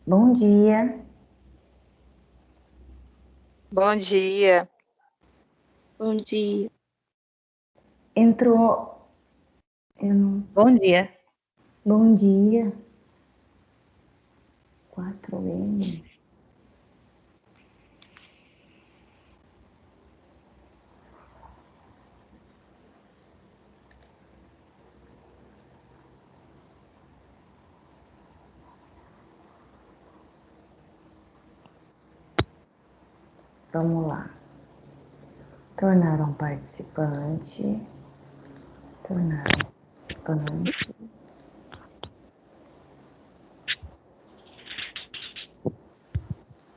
Bom dia. Bom dia. Bom dia. Entrou. Eu não... Bom dia. Bom dia. 4M. Vamos lá. Tornar um participante. Tornar um participante.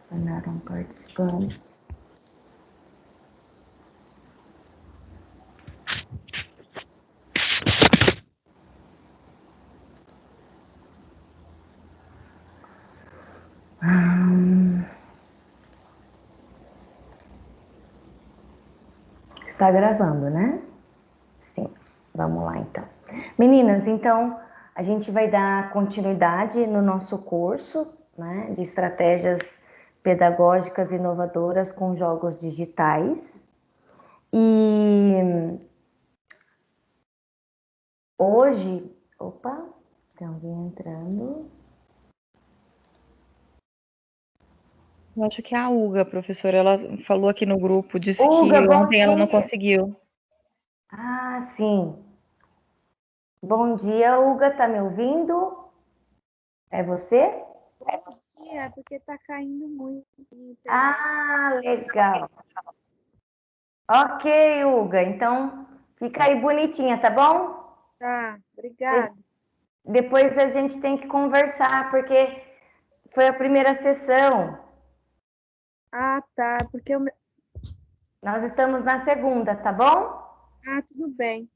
Tornar um participante. Está gravando, né? Sim. Vamos lá, então. Meninas, então, a gente vai dar continuidade no nosso curso, né, de estratégias pedagógicas inovadoras com jogos digitais. E hoje, opa, tem alguém entrando. Eu acho que é a Uga, professora, ela falou aqui no grupo, disse Uga, que bom ontem ela não dia. conseguiu. Ah, sim. Bom dia, Uga, tá me ouvindo? É você? Bom dia, porque tá caindo muito a internet. Ah, legal. Ok, Uga, então fica aí bonitinha, tá bom? Tá, obrigada. Depois a gente tem que conversar, porque foi a primeira sessão. Ah, tá, porque eu... Nós estamos na segunda, tá bom? Ah, tudo bem.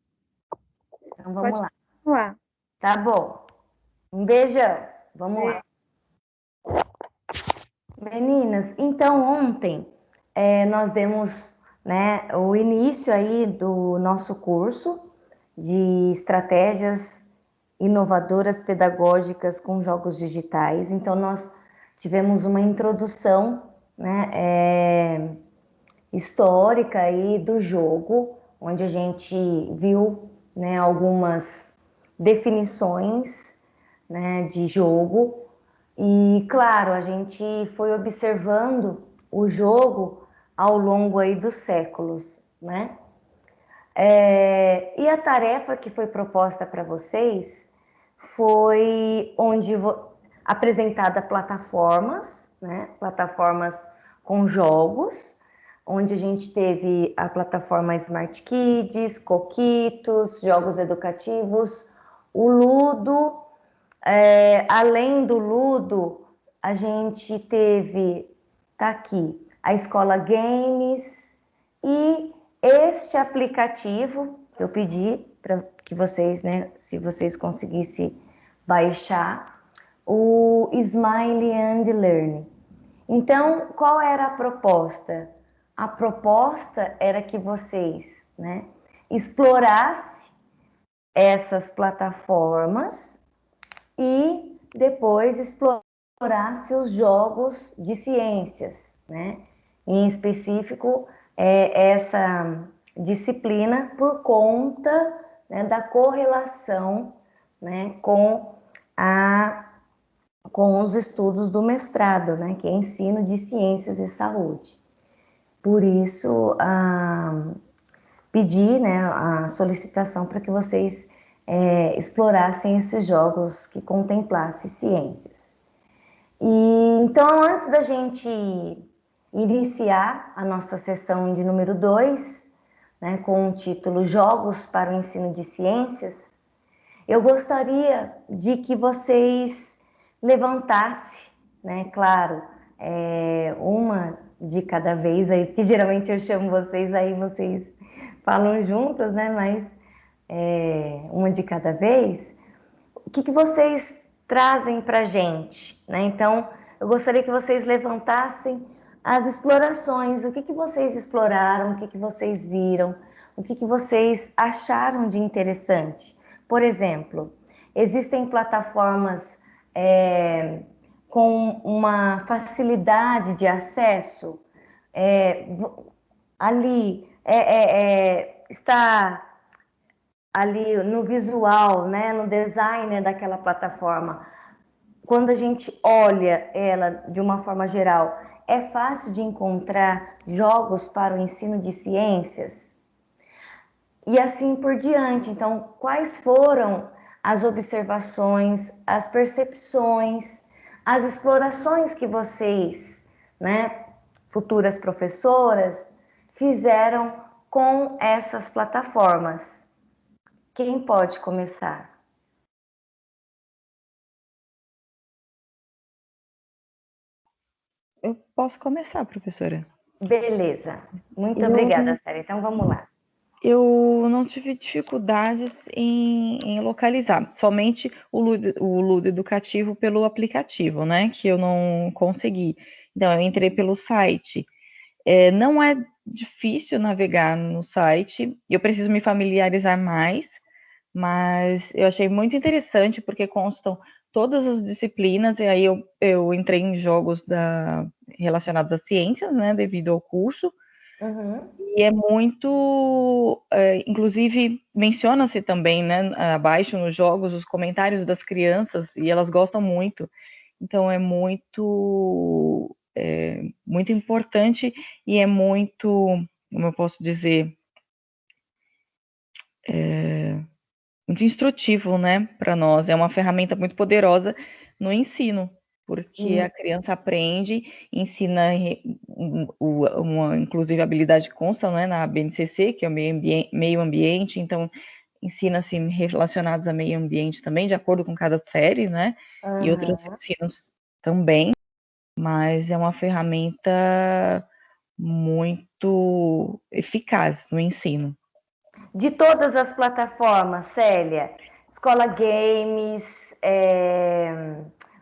Então vamos Pode lá. continuar. Tá bom. Um beijão. Vamos lá. Meninas, então ontem nós demos, né, o início aí do nosso curso de estratégias inovadoras pedagógicas com jogos digitais. Então nós tivemos uma introdução, né, histórica aí do jogo, onde a gente viu, né, algumas definições, né, de jogo. E claro, a gente foi observando o jogo ao longo aí dos séculos, né? E a tarefa que foi proposta para vocês foi onde apresentada plataformas, né? Plataformas com jogos, onde a gente teve a plataforma Smart Kids, Coquitos, jogos educativos, o Ludo. Além do Ludo, a gente teve, tá aqui, a Escola Games e este aplicativo que eu pedi para que vocês, né, se vocês conseguissem baixar, o Smile and Learn. Então, qual era a proposta? A proposta era que vocês, né, explorassem essas plataformas e depois explorasse os jogos de ciências, né? Em específico, essa disciplina por conta, né, da correlação, né, com os estudos do mestrado, né, que é ensino de ciências e saúde. Por isso, pedi, né, a solicitação para que vocês explorassem esses jogos que contemplassem ciências. E então, antes da gente iniciar a nossa sessão de número 2, né, com o título Jogos para o Ensino de Ciências, eu gostaria de que vocês levantassem, né, claro, uma de cada vez, aí, que geralmente eu chamo vocês, aí vocês falam juntas, né, mas uma de cada vez. O que vocês trazem para a gente, né? Então, eu gostaria que vocês levantassem as explorações, o que vocês exploraram, o que vocês viram, o que vocês acharam de interessante. Por exemplo, existem plataformas com uma facilidade de acesso, ali está ali no visual, né, no designer daquela plataforma. Quando a gente olha ela de uma forma geral, é fácil de encontrar jogos para o ensino de ciências? E assim por diante. Então, quais foram as observações, as percepções, as explorações que vocês, né, futuras professoras, fizeram com essas plataformas? Quem pode começar? Eu posso começar, professora. Beleza. Muito Eu- obrigada, Célia. Então, vamos lá. Eu não tive dificuldades em localizar, somente o Ludo Educativo pelo aplicativo, né, que eu não consegui. Então, eu entrei pelo site. Não é difícil navegar no site, eu preciso me familiarizar mais, mas eu achei muito interessante porque constam todas as disciplinas, e aí eu entrei em jogos relacionados às ciências, né, devido ao curso, Uhum. e é muito, inclusive menciona-se também, né, abaixo nos jogos, os comentários das crianças, e elas gostam muito, então é muito importante e é muito, como eu posso dizer, muito instrutivo, né, para nós. É uma ferramenta muito poderosa no ensino, porque a criança aprende, ensina, inclusive, a habilidade que consta, né, na BNCC, que é o meio ambiente, então ensina-se relacionados a meio ambiente também, de acordo com cada série, né, e outros ensinos também, mas é uma ferramenta muito eficaz no ensino. De todas as plataformas, Célia, Escola Games,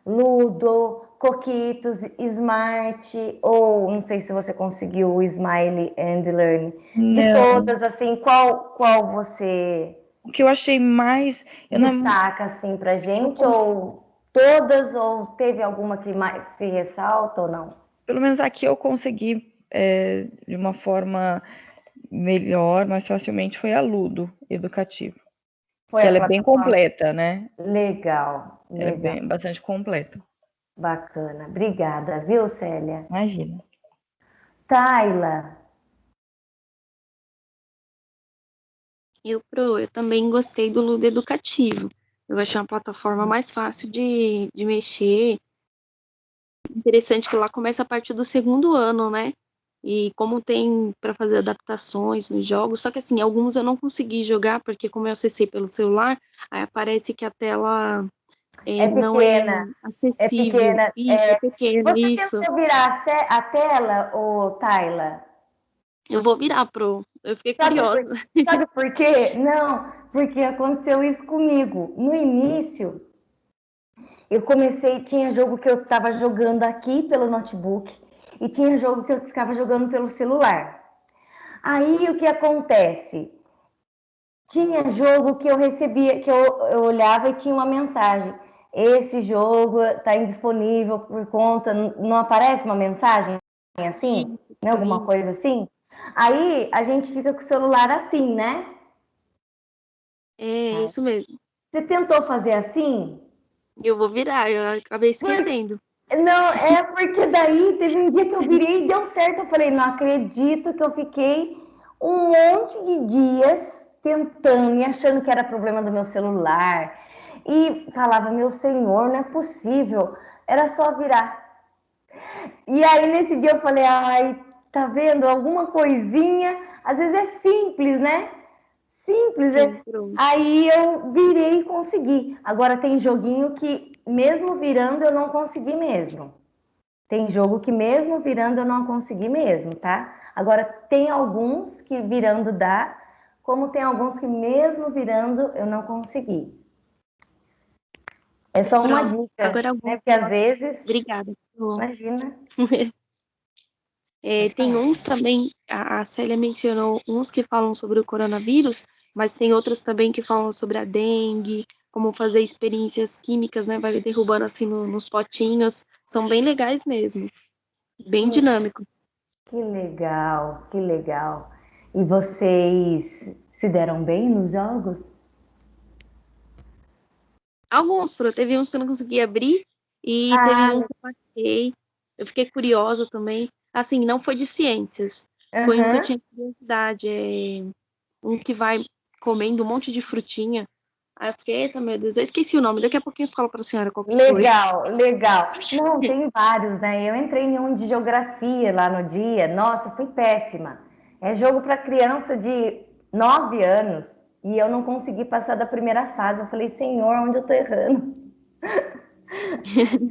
Ludo, Coquitos, Smart, ou não sei se você conseguiu o Smile and Learn. De Não, todas, assim, qual você o que eu achei mais, eu não, destaca assim pra gente? eu Ou todas, ou teve alguma que mais se ressalta ou não? pelo menos aqui eu consegui de uma forma melhor, mais facilmente, foi a Ludo Educativo, Foi que a ela é bem plataforma? completa, né? Legal, Ela é legal, bastante completa. bacana. Obrigada, viu, Célia? Imagina. Tayla. Eu também gostei do Ludo Educativo. Eu achei uma plataforma mais fácil de mexer. Interessante que lá começa a partir do segundo ano, né? E como tem para fazer adaptações nos jogos, só que assim, alguns eu não consegui jogar, porque como eu acessei pelo celular, aí aparece que a tela É não é pequena, é acessível. pequena. Isso, é pequeno, Você isso. tentou virar a tela, ô Tayla? Eu vou virar Eu fiquei Sabe curiosa. sabe por quê? Não, porque aconteceu isso comigo. No início, eu comecei, tinha jogo que eu estava jogando aqui pelo notebook e tinha jogo que eu ficava jogando pelo celular. Aí o que acontece? Tinha jogo que eu recebia, que eu olhava e tinha uma mensagem. Esse jogo está indisponível por conta. Não aparece uma mensagem assim? Isso, Né? Alguma isso. coisa assim? Aí a gente fica com o celular assim, né? É isso mesmo. Você tentou fazer assim? Eu vou virar, eu acabei esquecendo. Não, é porque daí teve um dia que eu virei e deu certo. Eu falei, não acredito que eu fiquei um monte de dias tentando e achando que era problema do meu celular. E falava, meu senhor, não é possível. Era só virar. E aí nesse dia eu falei, ai, tá vendo? Alguma coisinha, às vezes é simples, né? Simples. Sim, pronto. Aí eu virei e consegui. Agora tem joguinho que, mesmo virando, eu não consegui mesmo. Tem jogo que mesmo virando eu não consegui mesmo, tá? Agora tem alguns que virando dá, como tem alguns que mesmo virando eu não consegui. É só uma Pronto. dica, Agora né? alguns Porque às vezes, Obrigada. imagina. Tem uns também, a Célia mencionou uns que falam sobre o coronavírus, mas tem outros também que falam sobre a dengue, como fazer experiências químicas, né? Vai derrubando assim nos potinhos. São bem legais mesmo. Bem dinâmico. Que legal, que legal. E vocês se deram bem nos jogos? Alguns, teve uns que eu não consegui abrir e teve um que eu passei. Eu fiquei curiosa também. Assim, não foi de ciências. Foi um que eu tinha curiosidade. Um que vai comendo um monte de frutinha. Aí eu fiquei, eita, meu Deus, eu esqueci o nome. Daqui a pouquinho eu falo para a senhora qual que foi. Legal, legal. Não, tem vários, né? Eu entrei em um de geografia lá no dia. Nossa, fui péssima. É jogo para criança de 9 anos e eu não consegui passar da primeira fase. Eu falei, Senhor, onde eu tô errando?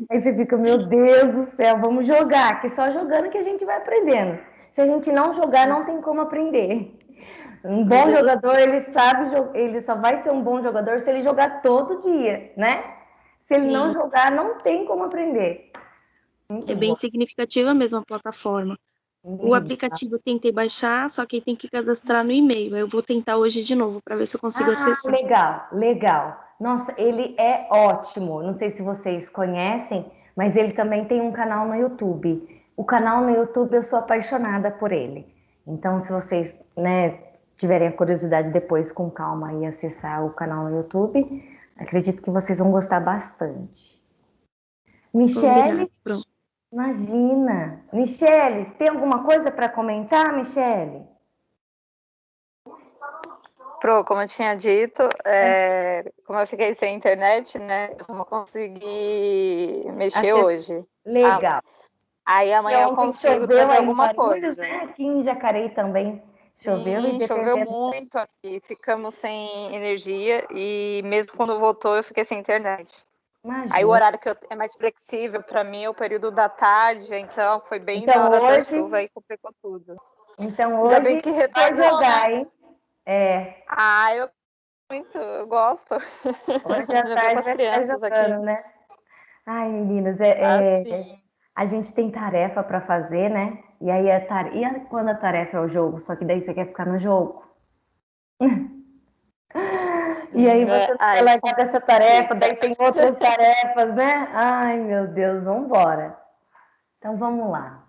Aí você fica, meu Deus do céu, vamos jogar, que só jogando que a gente vai aprendendo. Se a gente não jogar, não tem como aprender. Um bom jogador, ele sabe, ele só vai ser um bom jogador se ele jogar todo dia, né? Se ele não jogar, não tem como aprender. Muito É bem bom. significativa mesmo a plataforma. O aplicativo eu tentei baixar, só que tem que cadastrar no e-mail. Eu vou tentar hoje de novo para ver se eu consigo acessar. Legal, legal. Nossa, ele é ótimo. Não sei se vocês conhecem, mas ele também tem um canal no YouTube. O canal no YouTube eu sou apaixonada por ele. Então, se vocês, né, tiverem a curiosidade depois com calma e acessar o canal no YouTube, acredito que vocês vão gostar bastante. Michele, Pronto. imagina. Michele, tem alguma coisa para comentar, Michele? Como eu tinha dito, como eu fiquei sem internet, né, eu só vou conseguir mexer hoje. Legal. Aí amanhã eu consigo trazer alguma coisa. Né? Aqui em Jacareí também choveu. Sim, choveu muito aqui, ficamos sem energia e mesmo quando voltou eu fiquei sem internet. Imagina. Aí o horário que é mais flexível para mim é o período da tarde, então foi bem na hora da chuva e complicou tudo. Então hoje ainda bem que retornou, jogar, né? hein? Eu gosto. Hoje à tarde vai estar jogando, né? Ai, meninas, a gente tem tarefa para fazer, né? E aí quando a tarefa é o jogo, só que daí você quer ficar no jogo. E aí você vai largar dessa tarefa, daí tem outras tarefas, né? Ai, meu Deus, vamos embora. Então vamos lá.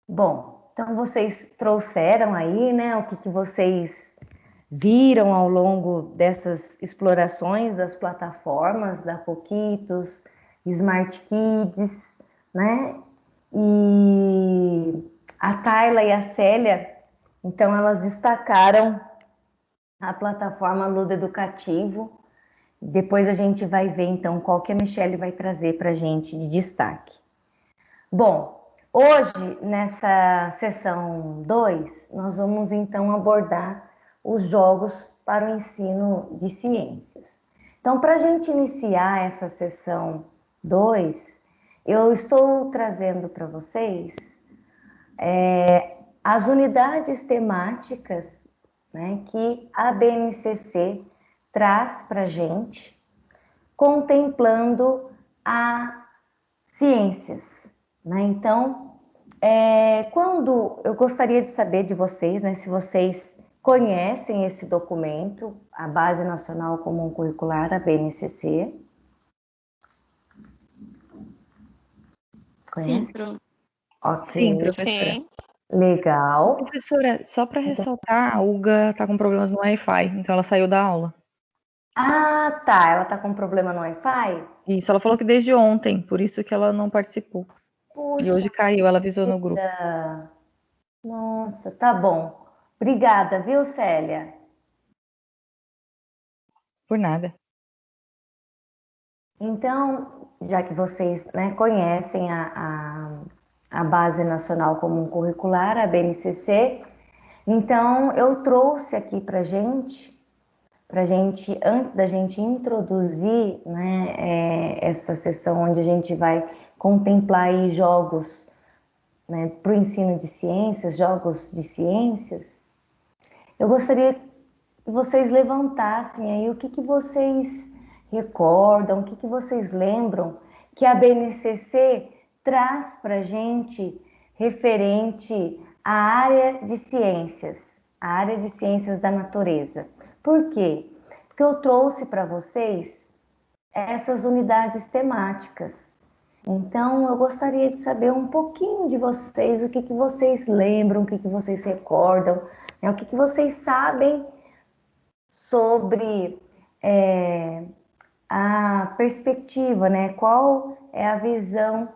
Bom, então vocês trouxeram aí, né, o que vocês viram ao longo dessas explorações das plataformas da Poquitos, Smart Kids, né? E a Tayla e a Célia, então elas destacaram a plataforma Ludo Educativo. Depois a gente vai ver então qual que a Michele vai trazer para a gente de destaque. Bom, hoje nessa sessão 2, nós vamos então abordar os jogos para o ensino de ciências. Então, para a gente iniciar essa sessão 2, eu estou trazendo para vocês as unidades temáticas, né, que a BNCC traz para a gente, contemplando a ciências, né? Então, quando eu gostaria de saber de vocês, né, se vocês conhecem esse documento, a Base Nacional Comum Curricular, a BNCC. Conhece? Sim, pronto. Ok. Sim, professora. Sim. Legal. Professora, só para ressaltar, a Uga está com problemas no Wi-Fi, então ela saiu da aula. Ah, tá. Ela tá com problema no Wi-Fi? Isso, ela falou que desde ontem, por isso que ela não participou. Puxa, E hoje caiu, ela avisou no grupo. nossa, tá bom. Obrigada, viu, Célia? Por nada. Então, já que vocês, né, conhecem a Base Nacional Comum Curricular, a BNCC, então eu trouxe aqui para gente, antes da gente introduzir, né, essa sessão onde a gente vai contemplar aí jogos, né, para o ensino de ciências, jogos de ciências, eu gostaria que vocês levantassem aí o que vocês recordam, o que vocês lembram que a BNCC traz para a gente referente à área de ciências, a área de ciências da natureza. Por quê? porque eu trouxe para vocês essas unidades temáticas. Então, eu gostaria de saber um pouquinho de vocês, o que vocês lembram, o que vocês recordam, né? O que vocês sabem sobre a perspectiva, né? Qual é a visão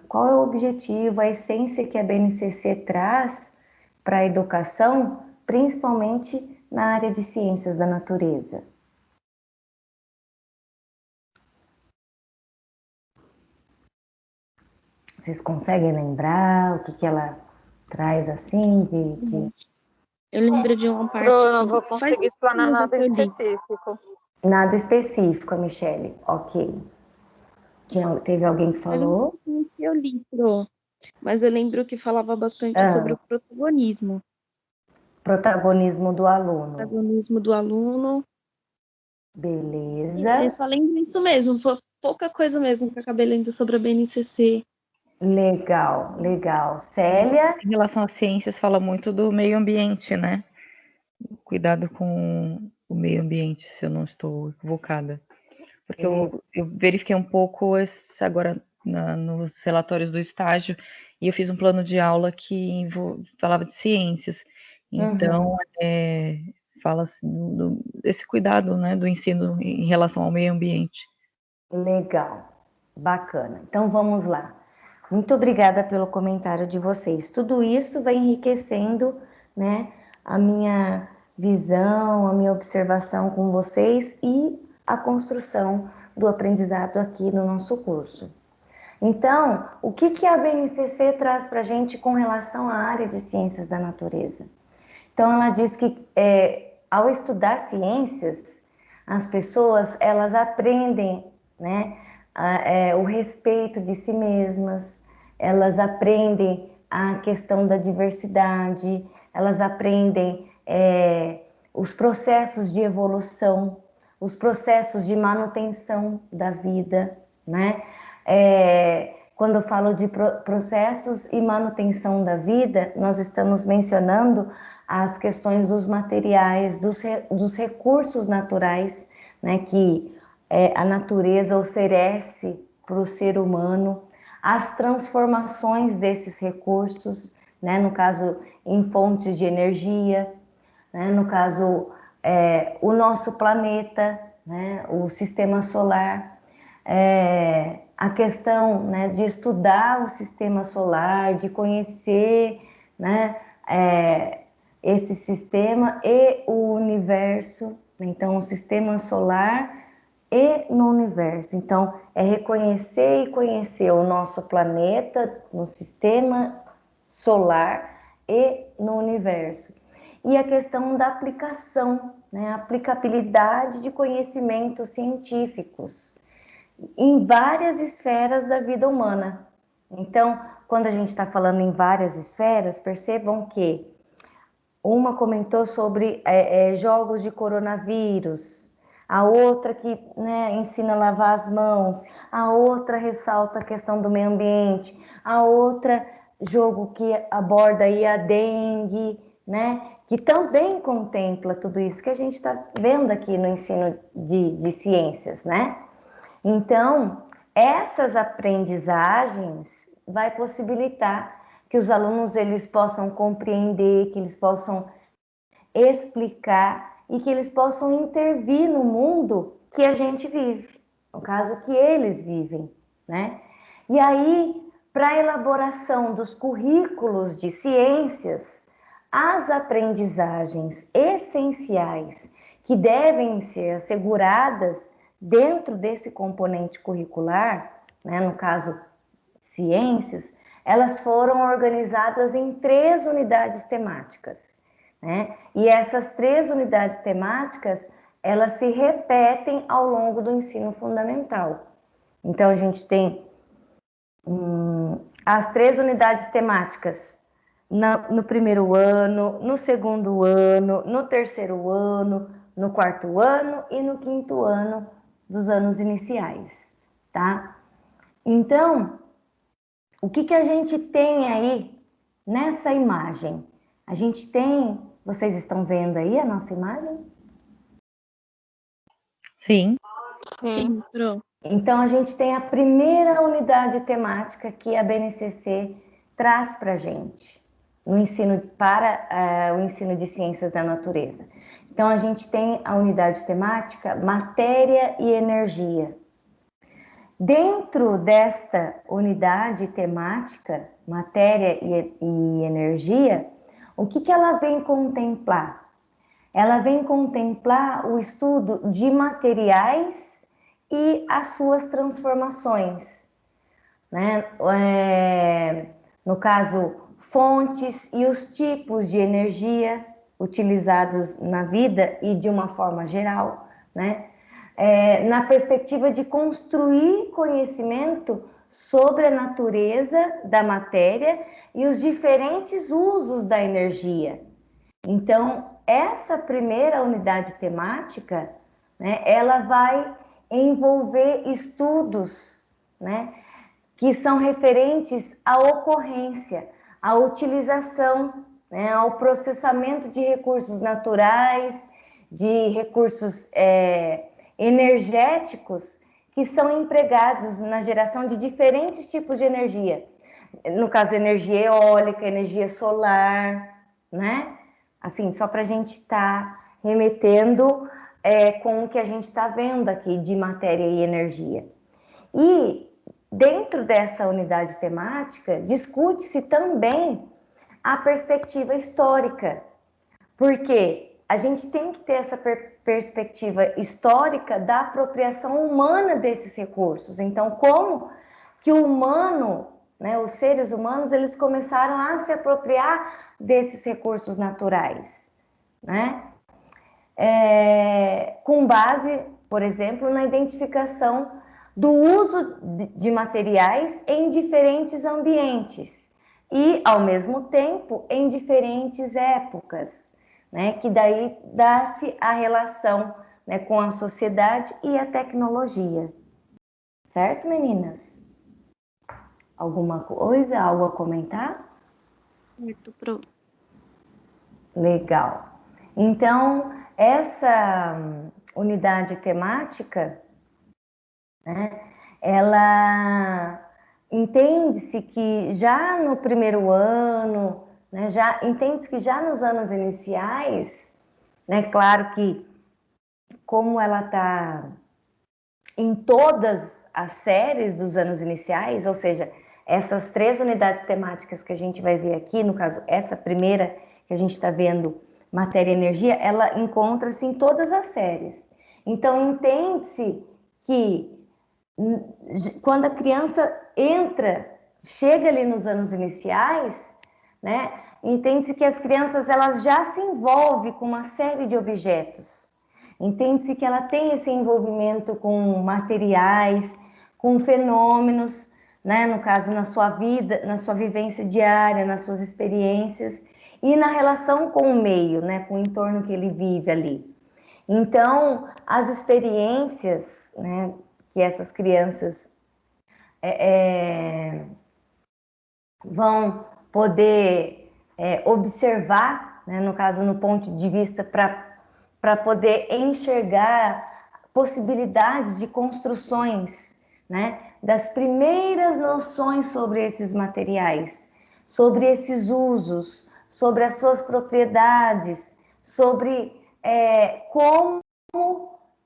qual é o objetivo, a essência que a BNCC traz para a educação, principalmente na área de ciências da natureza. Vocês conseguem lembrar o que ela traz assim Eu lembro de uma parte Eu não que vou faz conseguir explanar tempo nada que eu li. específico. Nada específico, a Michele. Ok. Teve alguém que Faz um falou? pouquinho que eu li, Pro. Mas eu lembro que falava bastante sobre o protagonismo. Protagonismo do aluno. Protagonismo do aluno. Beleza. Eu só lembro isso mesmo, foi pouca coisa mesmo que eu acabei lendo sobre a BNCC. Legal, legal. Célia? Em relação às ciências, fala muito do meio ambiente, né? Cuidado com o meio ambiente, se eu não estou equivocada. Porque eu verifiquei um pouco agora nos relatórios do estágio e eu fiz um plano de aula que falava de ciências. Então, fala assim, esse cuidado, né, do ensino em relação ao meio ambiente. Legal, bacana. Então vamos lá. Muito obrigada pelo comentário de vocês. Tudo isso vai enriquecendo, né, a minha visão, a minha observação com vocês e a construção do aprendizado aqui no nosso curso. Então, o que a BNCC traz para a gente com relação à área de ciências da natureza? Então, ela diz que ao estudar ciências, as pessoas elas aprendem, né, o respeito de si mesmas, elas aprendem a questão da diversidade, elas aprendem os processos de evolução, os processos de manutenção da vida, né? Quando eu falo de processos e manutenção da vida, nós estamos mencionando as questões dos materiais, dos recursos naturais, né, que a natureza oferece para o ser humano, as transformações desses recursos, né, no caso em fontes de energia, né, no caso o nosso planeta, né, o sistema solar, a questão, né, de estudar o sistema solar, de conhecer, né, esse sistema e o universo, então o sistema solar e no universo. Então, é reconhecer e conhecer o nosso planeta, no sistema solar e no universo. E a questão da aplicação, né, a aplicabilidade de conhecimentos científicos em várias esferas da vida humana. Então, quando a gente está falando em várias esferas, percebam que uma comentou sobre jogos de coronavírus, a outra que, né, ensina a lavar as mãos, a outra ressalta a questão do meio ambiente, a outra jogo que aborda aí a dengue, né, que também contempla tudo isso que a gente está vendo aqui no ensino de ciências, né? Então, essas aprendizagens vai possibilitar que os alunos eles possam compreender, que eles possam explicar e que eles possam intervir no mundo que a gente vive, no caso que eles vivem, né? E aí, para a elaboração dos currículos de ciências, as aprendizagens essenciais que devem ser asseguradas dentro desse componente curricular, né, no caso ciências, elas foram organizadas em 3 unidades temáticas, né? E essas 3 unidades temáticas, elas se repetem ao longo do ensino fundamental. Então, a gente tem as 3 unidades temáticas no primeiro ano, no segundo ano, no terceiro ano, no quarto ano e no quinto ano dos anos iniciais, tá? Então, o que a gente tem aí nessa imagem? A gente tem Vocês estão vendo aí a nossa imagem? Sim. Sim, Pro. Então, a gente tem a primeira unidade temática que a BNCC traz para a gente, no ensino para o ensino de ciências da natureza. Então, a gente tem a unidade temática matéria e energia. Dentro desta unidade temática, matéria e energia, o que ela vem contemplar? Ela vem contemplar o estudo de materiais e as suas transformações, né? No caso, fontes e os tipos de energia utilizados na vida e de uma forma geral, né? Na perspectiva de construir conhecimento sobre a natureza da matéria e os diferentes usos da energia. Então, essa primeira unidade temática, né, ela vai envolver estudos, né, que são referentes à ocorrência, à utilização, né, ao processamento de recursos naturais, de recursos energéticos que são empregados na geração de diferentes tipos de energia. No caso, energia eólica, energia solar, né? Assim, só para a gente estar remetendo com o que a gente está vendo aqui de matéria e energia. E dentro dessa unidade temática, discute-se também a perspectiva histórica, porque a gente tem que ter essa perspectiva histórica da apropriação humana desses recursos. Então, como que o humano, né, os seres humanos, eles começaram a se apropriar desses recursos naturais, né? Com base, por exemplo, na identificação do uso de materiais em diferentes ambientes e, ao mesmo tempo, em diferentes épocas, né? Que daí dá-se a relação, né, com a sociedade e a tecnologia. Certo, meninas? Alguma coisa, algo a comentar? Certo, Pro. Legal. Então, essa unidade temática, né, ela entende-se que já no primeiro ano, né, já entende-se que já nos anos iniciais, né, claro que como ela está em todas as séries dos anos iniciais, ou seja, essas 3 unidades temáticas que a gente vai ver aqui, no caso, essa primeira que a gente está vendo, matéria e energia, ela encontra-se em todas as séries. Então, entende-se que quando a criança chega ali nos anos iniciais, né, entende-se que as crianças elas já se envolvem com uma série de objetos. Entende-se que ela tem esse envolvimento com materiais, com fenômenos, né, no caso na sua vida, na sua vivência diária, nas suas experiências e na relação com o meio, né, com o entorno que ele vive ali. Então, as experiências, né, que essas crianças vão poder observar, né, no caso, no ponto de vista para poder enxergar possibilidades de construções, né, das primeiras noções sobre esses materiais, sobre esses usos, sobre as suas propriedades, sobre como,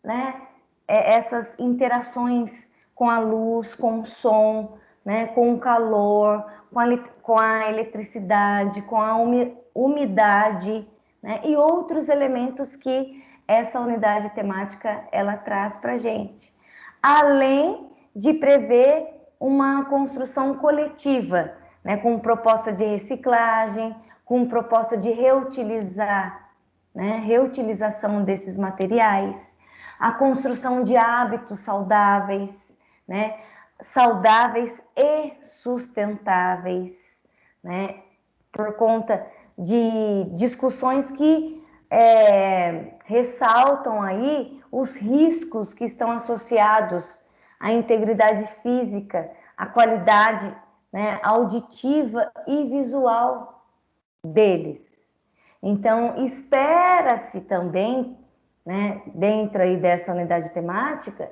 né, essas interações com a luz, com o som, né, com o calor, com a eletricidade, com a umidade, né, e outros elementos que essa unidade temática ela traz para a gente. Além de prever uma construção coletiva, né, com proposta de reciclagem, com proposta de reutilizar, né, reutilização desses materiais, a construção de hábitos saudáveis, né, saudáveis e sustentáveis, né, por conta de discussões que ressaltam aí os riscos que estão associados à integridade física, à qualidade, né, auditiva e visual deles. Então, espera-se também, né, dentro aí dessa unidade temática,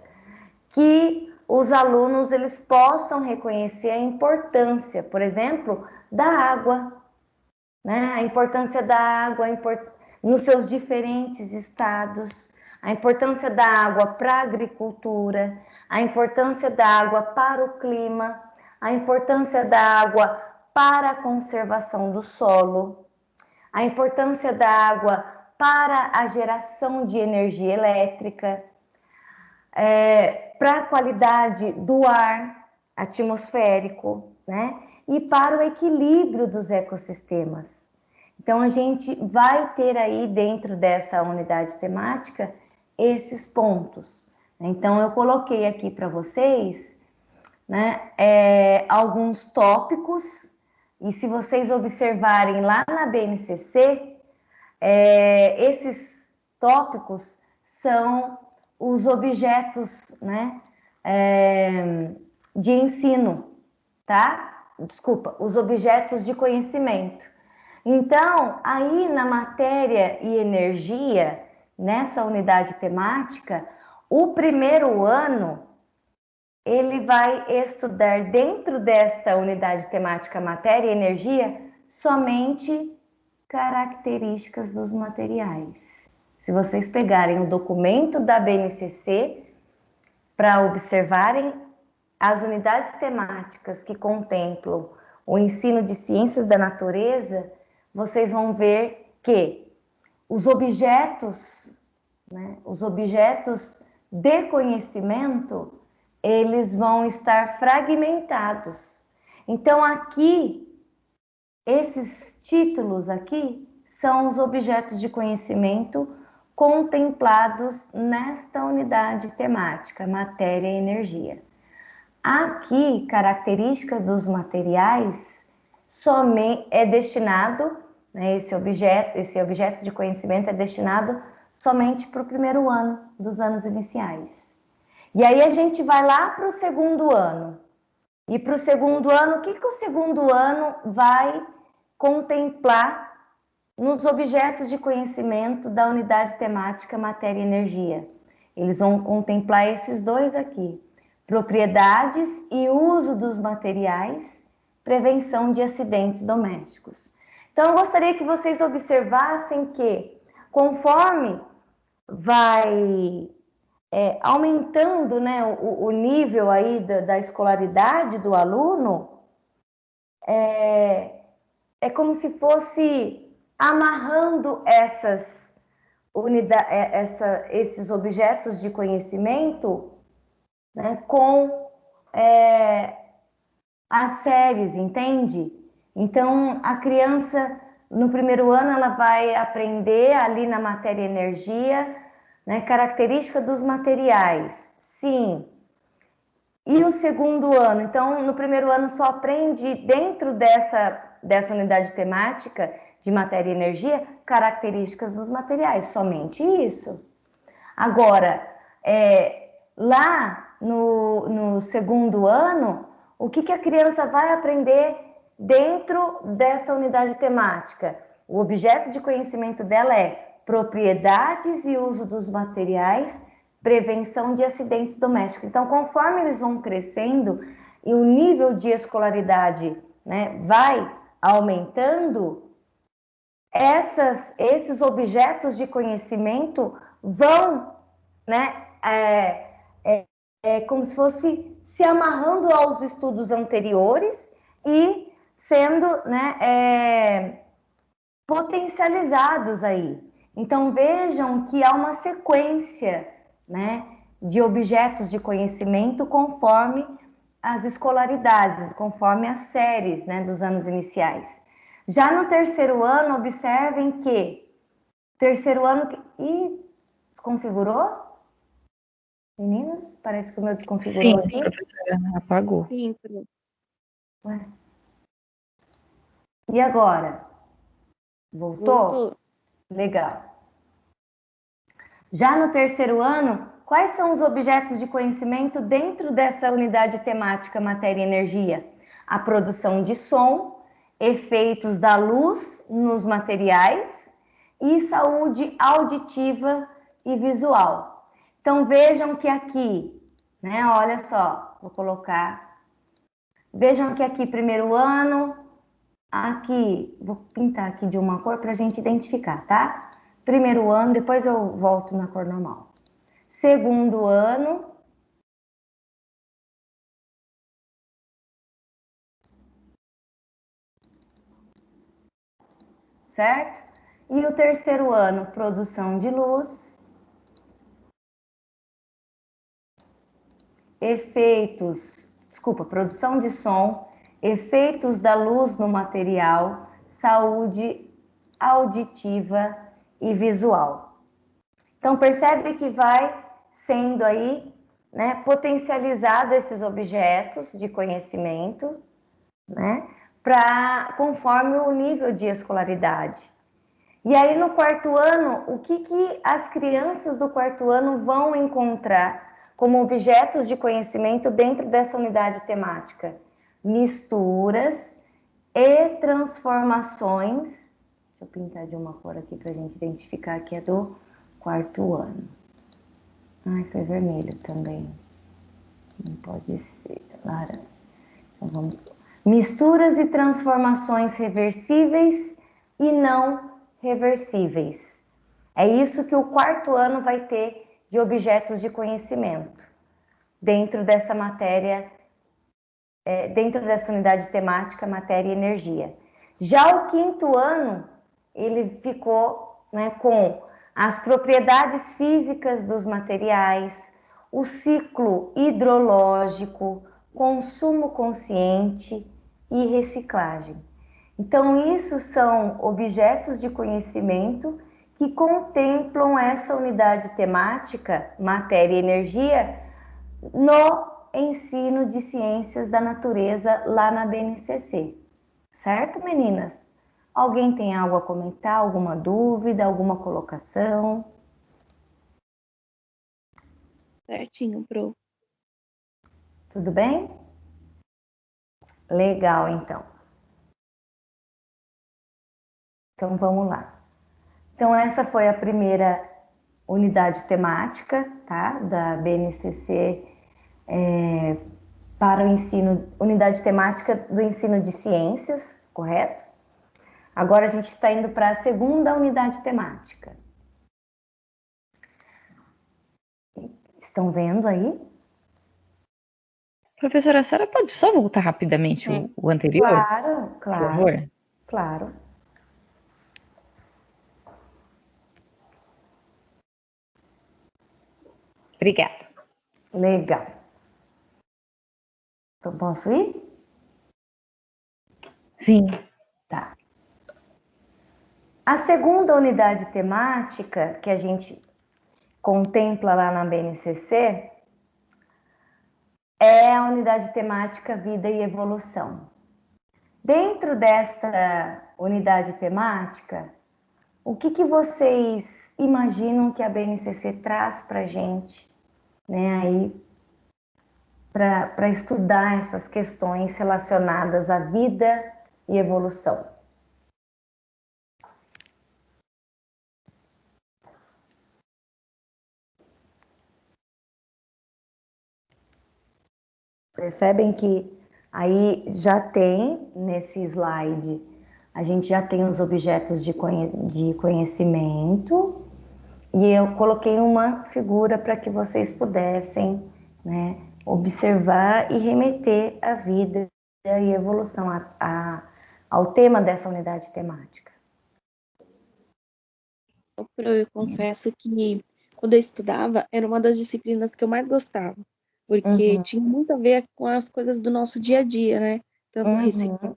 que os alunos eles possam reconhecer a importância, por exemplo, da água, né? A importância da água nos seus diferentes estados, a importância da água para a agricultura, a importância da água para o clima, a importância da água para a conservação do solo, a importância da água para a geração de energia elétrica, para a qualidade do ar atmosférico, né? E para o equilíbrio dos ecossistemas. Então, a gente vai ter aí dentro dessa unidade temática esses pontos. Então, eu coloquei aqui para vocês, né, alguns tópicos, e se vocês observarem lá na BNCC, esses tópicos são os objetos, né, de ensino, tá? Desculpa, os objetos de conhecimento. Então, aí na matéria e energia, nessa unidade temática, o primeiro ano, ele vai estudar dentro desta unidade temática matéria e energia, somente características dos materiais. Se vocês pegarem o documento da BNCC para observarem as unidades temáticas que contemplam o ensino de ciências da natureza, vocês vão ver que os objetos, né, os objetos de conhecimento, eles vão estar fragmentados. Então, aqui, esses títulos aqui são os objetos de conhecimento contemplados nesta unidade temática, matéria e energia. Aqui, característica dos materiais, somente é destinado, né, esse objeto de conhecimento é destinado somente para o primeiro ano dos anos iniciais. E aí a gente vai lá para o segundo ano. E para o segundo ano, o que o segundo ano vai contemplar nos objetos de conhecimento da unidade temática matéria e energia? Eles vão contemplar esses dois aqui: propriedades e uso dos materiais, prevenção de acidentes domésticos. Então, eu gostaria que vocês observassem que, conforme vai aumentando, né, o nível aí da escolaridade do aluno, é como se fosse amarrando esses objetos de conhecimento, né, com as séries, entende? Então, a criança, no primeiro ano, ela vai aprender ali na matéria e energia, né, característica dos materiais, sim. E o segundo ano? Então, no primeiro ano só aprende dentro dessa unidade temática de matéria e energia, características dos materiais, somente isso. Agora, lá no segundo ano, o que a criança vai aprender dentro dessa unidade temática? O objeto de conhecimento dela é propriedades e uso dos materiais, prevenção de acidentes domésticos. Então, conforme eles vão crescendo e o nível de escolaridade, né, vai aumentando, esses objetos de conhecimento vão, né, como se fosse se amarrando aos estudos anteriores e sendo, né, potencializados aí. Então, vejam que há uma sequência, né, de objetos de conhecimento conforme as escolaridades, conforme as séries, né, dos anos iniciais. Já no terceiro ano, observem que terceiro ano... desconfigurou? Meninas, parece que o meu desconfigurou aqui. Sim, professora, apagou. Sim, Ué. E agora? Voltou? Legal. Já no terceiro ano, quais são os objetos de conhecimento dentro dessa unidade temática matéria e energia? A produção de som, efeitos da luz nos materiais e saúde auditiva e visual. Então vejam que aqui, né, olha só, vou colocar, vejam que aqui primeiro ano, aqui, vou pintar aqui de uma cor para a gente identificar, tá? Primeiro ano, depois eu volto na cor normal. Segundo ano, certo? E o terceiro ano, produção de luz, produção de som, efeitos da luz no material, saúde auditiva e visual. Então percebe que vai sendo aí, né, potencializado esses objetos de conhecimento, né, conforme o nível de escolaridade. E aí no quarto ano, o que as crianças do quarto ano vão encontrar como objetos de conhecimento dentro dessa unidade temática? Misturas e transformações. Deixa eu pintar de uma cor aqui para a gente identificar que é do quarto ano. Ai, foi vermelho também. Não pode ser laranja. Então vamos. Misturas e transformações reversíveis e não reversíveis. É isso que o quarto ano vai ter de objetos de conhecimento dentro dessa matéria, dentro dessa unidade temática matéria e energia. Já o quinto ano, ele ficou, né, com as propriedades físicas dos materiais, o ciclo hidrológico, consumo consciente e reciclagem. Então, isso são objetos de conhecimento que contemplam essa unidade temática, matéria e energia, no ensino de ciências da natureza lá na BNCC. Certo, meninas? Alguém tem algo a comentar, alguma dúvida, alguma colocação? Certinho, Pro. Tudo bem? Legal, então. Então, vamos lá. Então, essa foi a primeira unidade temática, tá? Da BNCC para o ensino, unidade temática do ensino de ciências, correto? Agora a gente está indo para a segunda unidade temática. Estão vendo aí? Professora, a senhora pode só voltar rapidamente o anterior? Claro, Por claro, favor? claro. Obrigada. Legal. Então, posso ir? Sim. Tá. A segunda unidade temática que a gente contempla lá na BNCC é a unidade temática Vida e Evolução. Dentro dessa unidade temática, o que vocês imaginam que a BNCC traz para a gente, né, aí, para estudar essas questões relacionadas à vida e evolução? Percebem que aí já tem nesse slide, a gente já tem os objetos de conhecimento e eu coloquei uma figura para que vocês pudessem, né, observar e remeter a vida e evolução ao tema dessa unidade temática. Eu confesso que quando eu estudava, era uma das disciplinas que eu mais gostava, porque tinha muito a ver com as coisas do nosso dia a dia, né? Tanto reciclar,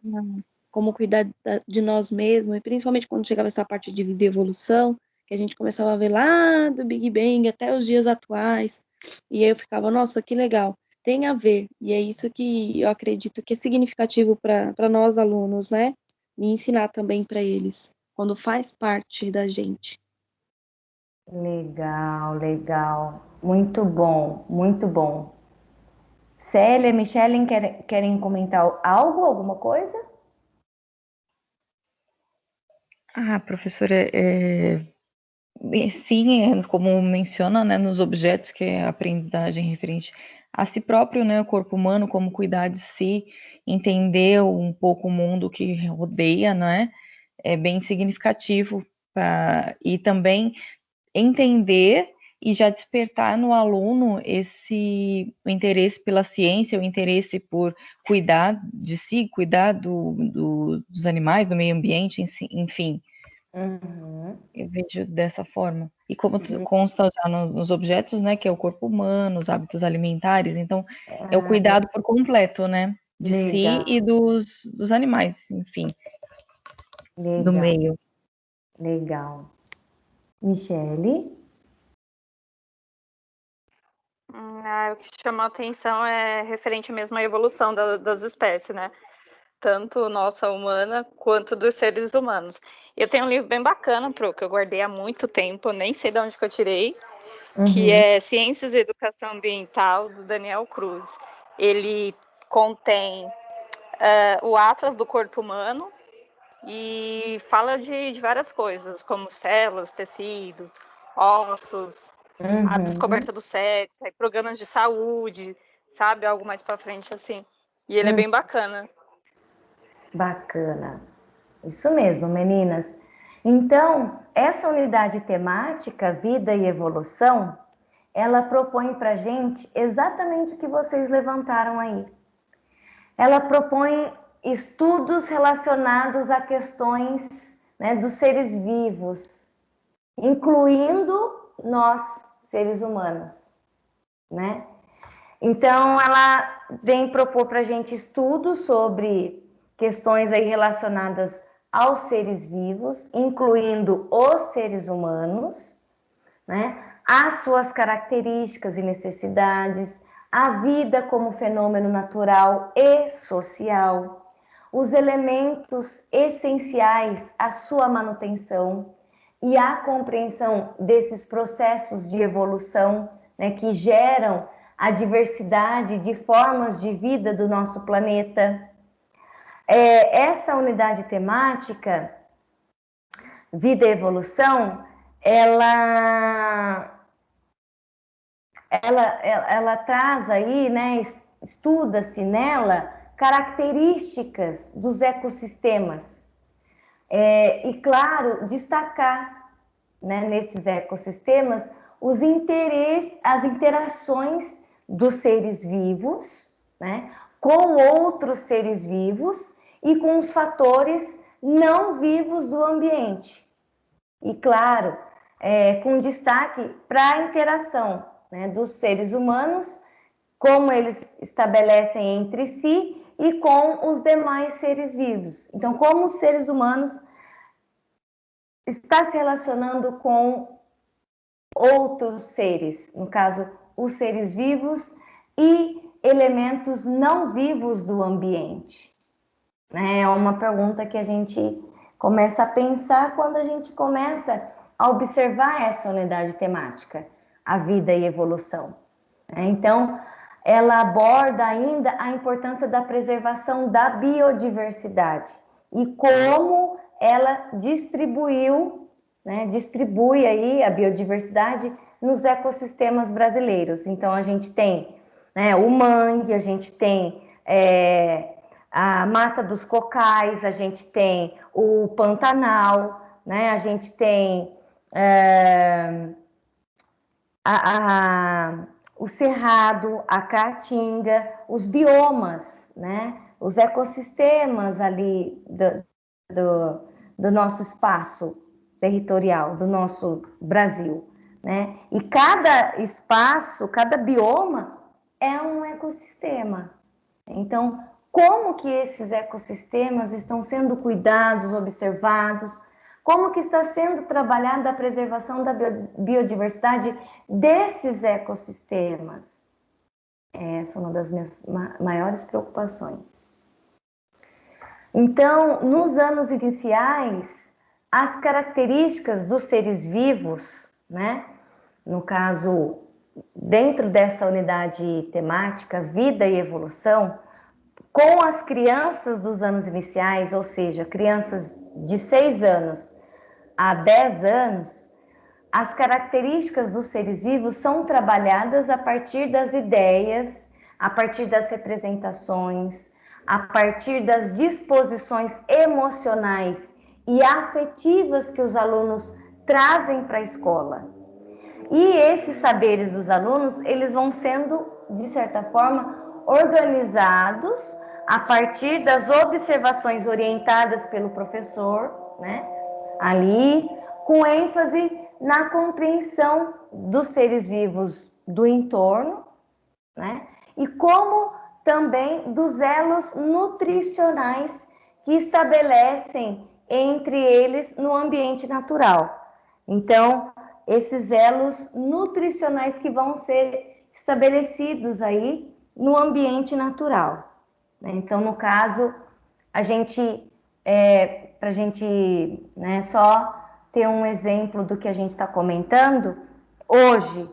como cuidar de nós mesmos, e principalmente quando chegava essa parte de vida e evolução, que a gente começava a ver lá do Big Bang até os dias atuais, e aí eu ficava, nossa, que legal, tem a ver, e é isso que eu acredito que é significativo para nós alunos, né? E ensinar também para eles, quando faz parte da gente. Legal, legal. Muito bom, muito bom. Célia, Michele, querem comentar algo, alguma coisa? Professora, sim, como menciona, né, nos objetos, que é a aprendizagem referente a si próprio, né, o corpo humano, como cuidar de si, entender um pouco o mundo que rodeia, né, é bem significativo, e também entender e já despertar no aluno o interesse pela ciência, o interesse por cuidar de si, cuidar dos animais, do meio ambiente, enfim. Eu vejo dessa forma. E como consta já nos objetos, né, que é o corpo humano, os hábitos alimentares, então é o cuidado por completo, né, de si e dos animais, enfim, do meio. Legal. Michele? O que chamou a atenção é referente mesmo à evolução das espécies, né? Tanto nossa humana quanto dos seres humanos. Eu tenho um livro bem bacana, que eu guardei há muito tempo, nem sei de onde que eu tirei, que é Ciências e Educação Ambiental, do Daniel Cruz. Ele contém o Atlas do Corpo Humano e fala de várias coisas, como células, tecido, ossos, a descoberta do sexo, programas de saúde, sabe? Algo mais para frente assim. E ele é bem bacana. Bacana. Isso mesmo, meninas. Então, essa unidade temática, vida e evolução, ela propõe para a gente exatamente o que vocês levantaram aí. Ela propõe estudos relacionados a questões, né, dos seres vivos, incluindo nós, seres humanos, né? Então, ela vem propor para a gente estudos sobre questões aí relacionadas aos seres vivos, incluindo os seres humanos, né? As suas características e necessidades, a vida como fenômeno natural e social, os elementos essenciais à sua manutenção e a compreensão desses processos de evolução, né, que geram a diversidade de formas de vida do nosso planeta. Essa unidade temática, vida e evolução, ela traz aí, né, estuda-se nela características dos ecossistemas. E, claro, destacar, né, nesses ecossistemas os interesses, as interações dos seres vivos, né, com outros seres vivos e com os fatores não vivos do ambiente. E, claro, com destaque para a interação, né, dos seres humanos, como eles estabelecem entre si e com os demais seres vivos. Então, como os seres humanos estão se relacionando com outros seres, no caso, os seres vivos e elementos não vivos do ambiente. É uma pergunta que a gente começa a pensar quando a gente começa a observar essa unidade temática, a vida e evolução. Então, ela aborda ainda a importância da preservação da biodiversidade e como ela distribui aí a biodiversidade nos ecossistemas brasileiros. Então, a gente tem, né, o mangue, a gente tem a Mata dos Cocais, a gente tem o Pantanal, né, a gente tem o Cerrado, a Caatinga, os biomas, né, os ecossistemas ali do nosso espaço territorial, do nosso Brasil, né? E cada espaço, cada bioma é um ecossistema. Então, como que esses ecossistemas estão sendo cuidados, observados? Como que está sendo trabalhada a preservação da biodiversidade desses ecossistemas? Essa é uma das minhas maiores preocupações. Então, nos anos iniciais, as características dos seres vivos, né? No caso, dentro dessa unidade temática, vida e evolução, com as crianças dos anos iniciais, ou seja, crianças de 6 anos a 10 anos, as características dos seres vivos são trabalhadas a partir das ideias, a partir das representações, a partir das disposições emocionais e afetivas que os alunos trazem para a escola. E esses saberes dos alunos, eles vão sendo, de certa forma, organizados a partir das observações orientadas pelo professor, né? Ali, com ênfase na compreensão dos seres vivos do entorno, né? E como também dos elos nutricionais que estabelecem entre eles no ambiente natural. Então, esses elos nutricionais que vão ser estabelecidos aí no ambiente natural, né? Então, no caso, a gente, para a gente, né, só ter um exemplo do que a gente está comentando, hoje,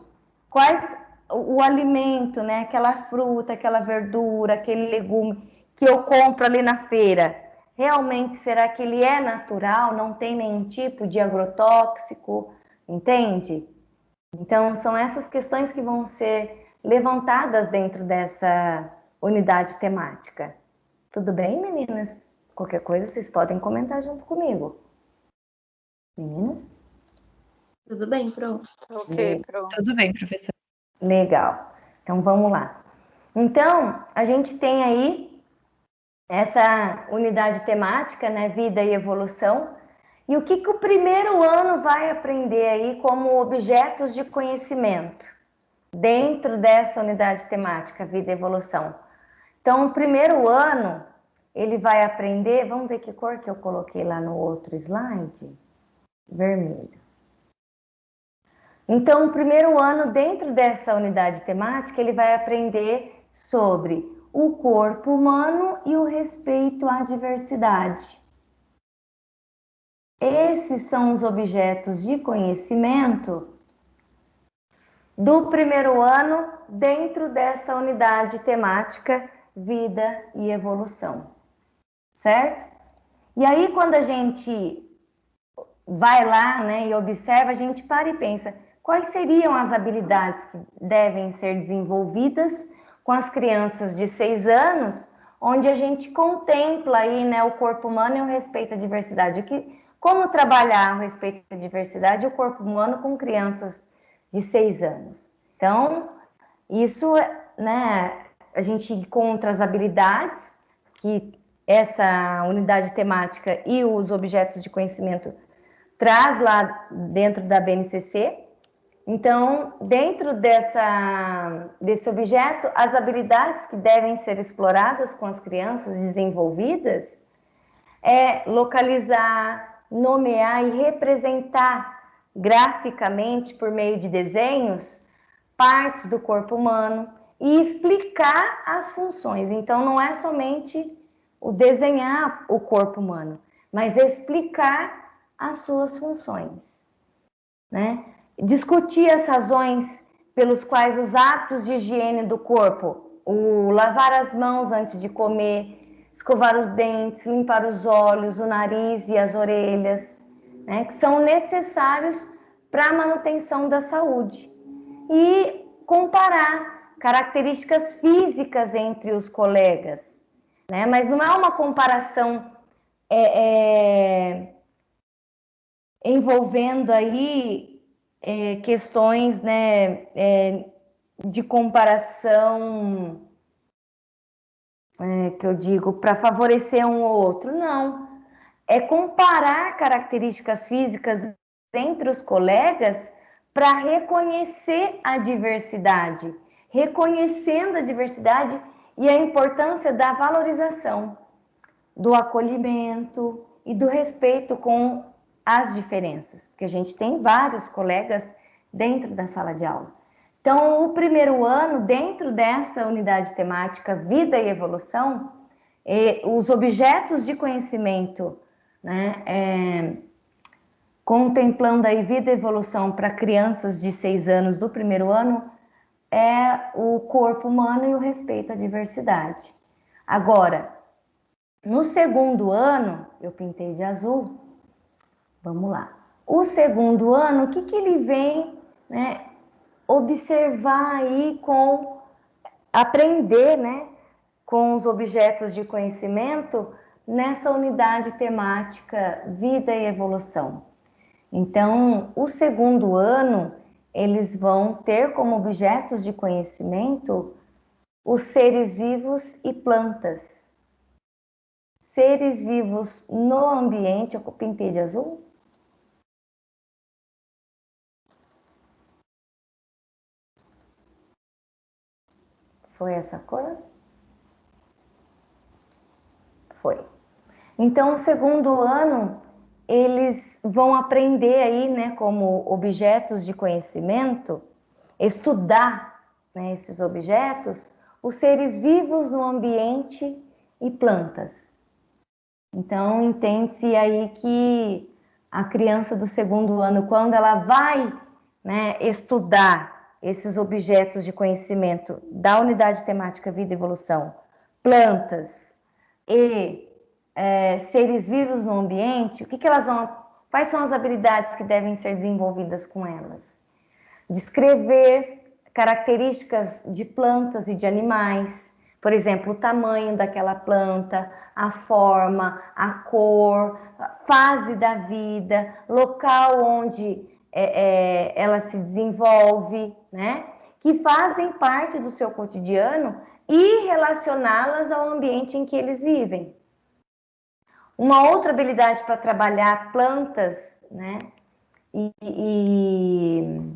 o alimento, né, aquela fruta, aquela verdura, aquele legume que eu compro ali na feira, realmente será que ele é natural, não tem nenhum tipo de agrotóxico, entende? Então, são essas questões que vão ser levantadas dentro dessa unidade temática. Tudo bem, meninas? Qualquer coisa vocês podem comentar junto comigo. Meninas? Tudo bem, Pro? Ok, pronto. Tudo bem, professor. Legal. Então, vamos lá. Então, a gente tem aí essa unidade temática, né? Vida e evolução. E o que o primeiro ano vai aprender aí como objetos de conhecimento dentro dessa unidade temática, vida e evolução? Então, o primeiro ano, ele vai aprender, vamos ver que cor que eu coloquei lá no outro slide? Vermelho. Então, o primeiro ano, dentro dessa unidade temática, ele vai aprender sobre o corpo humano e o respeito à diversidade. Esses são os objetos de conhecimento do primeiro ano dentro dessa unidade temática vida e evolução, certo? E aí, quando a gente vai lá, né, e observa, a gente para e pensa, quais seriam as habilidades que devem ser desenvolvidas com as crianças de 6 anos, onde a gente contempla aí, né, o corpo humano e o respeito à diversidade. Como trabalhar o respeito à diversidade e o corpo humano com crianças de 6 anos. Então, isso, né, a gente encontra as habilidades que essa unidade temática e os objetos de conhecimento traz lá dentro da BNCC. Então, dentro desse objeto, as habilidades que devem ser exploradas com as crianças desenvolvidas é localizar, nomear e representar graficamente, por meio de desenhos, partes do corpo humano e explicar as funções. Então, não é somente o desenhar o corpo humano, mas explicar as suas funções, né? Discutir as razões pelos quais os hábitos de higiene do corpo, o lavar as mãos antes de comer, escovar os dentes, limpar os olhos, o nariz e as orelhas, né, que são necessários para a manutenção da saúde. E comparar características físicas entre os colegas, né? Mas não é uma comparação envolvendo aí questões, né, de comparação, que eu digo, para favorecer um ou outro. Não. É comparar características físicas entre os colegas para reconhecer a diversidade, reconhecendo a diversidade e a importância da valorização, do acolhimento e do respeito com as diferenças, porque a gente tem vários colegas dentro da sala de aula. Então, o primeiro ano, dentro dessa unidade temática Vida e Evolução, os objetos de conhecimento, né, contemplando aí vida e evolução para crianças de 6 anos do primeiro ano, é o corpo humano e o respeito à diversidade. Agora, no segundo ano, eu pintei de azul, vamos lá. O segundo ano, o que, que ele vem, né, observar aí aprender, né, com os objetos de conhecimento nessa unidade temática vida e evolução. Então, o segundo ano, eles vão ter como objetos de conhecimento os seres vivos e plantas. Seres vivos no ambiente, eu pintei de azul? Foi essa cor? Foi. Então, o segundo ano, eles vão aprender aí, né, como objetos de conhecimento, estudar, né, esses objetos, os seres vivos no ambiente e plantas. Então, entende-se aí que a criança do segundo ano, quando ela vai, né, estudar esses objetos de conhecimento da unidade temática Vida e Evolução, plantas e seres vivos no ambiente, o que, que elas vão, quais são as habilidades que devem ser desenvolvidas com elas? Descrever características de plantas e de animais, por exemplo, o tamanho daquela planta, a forma, a cor, a fase da vida, local onde ela se desenvolve, né? Que fazem parte do seu cotidiano e relacioná-las ao ambiente em que eles vivem. Uma outra habilidade para trabalhar plantas, né? E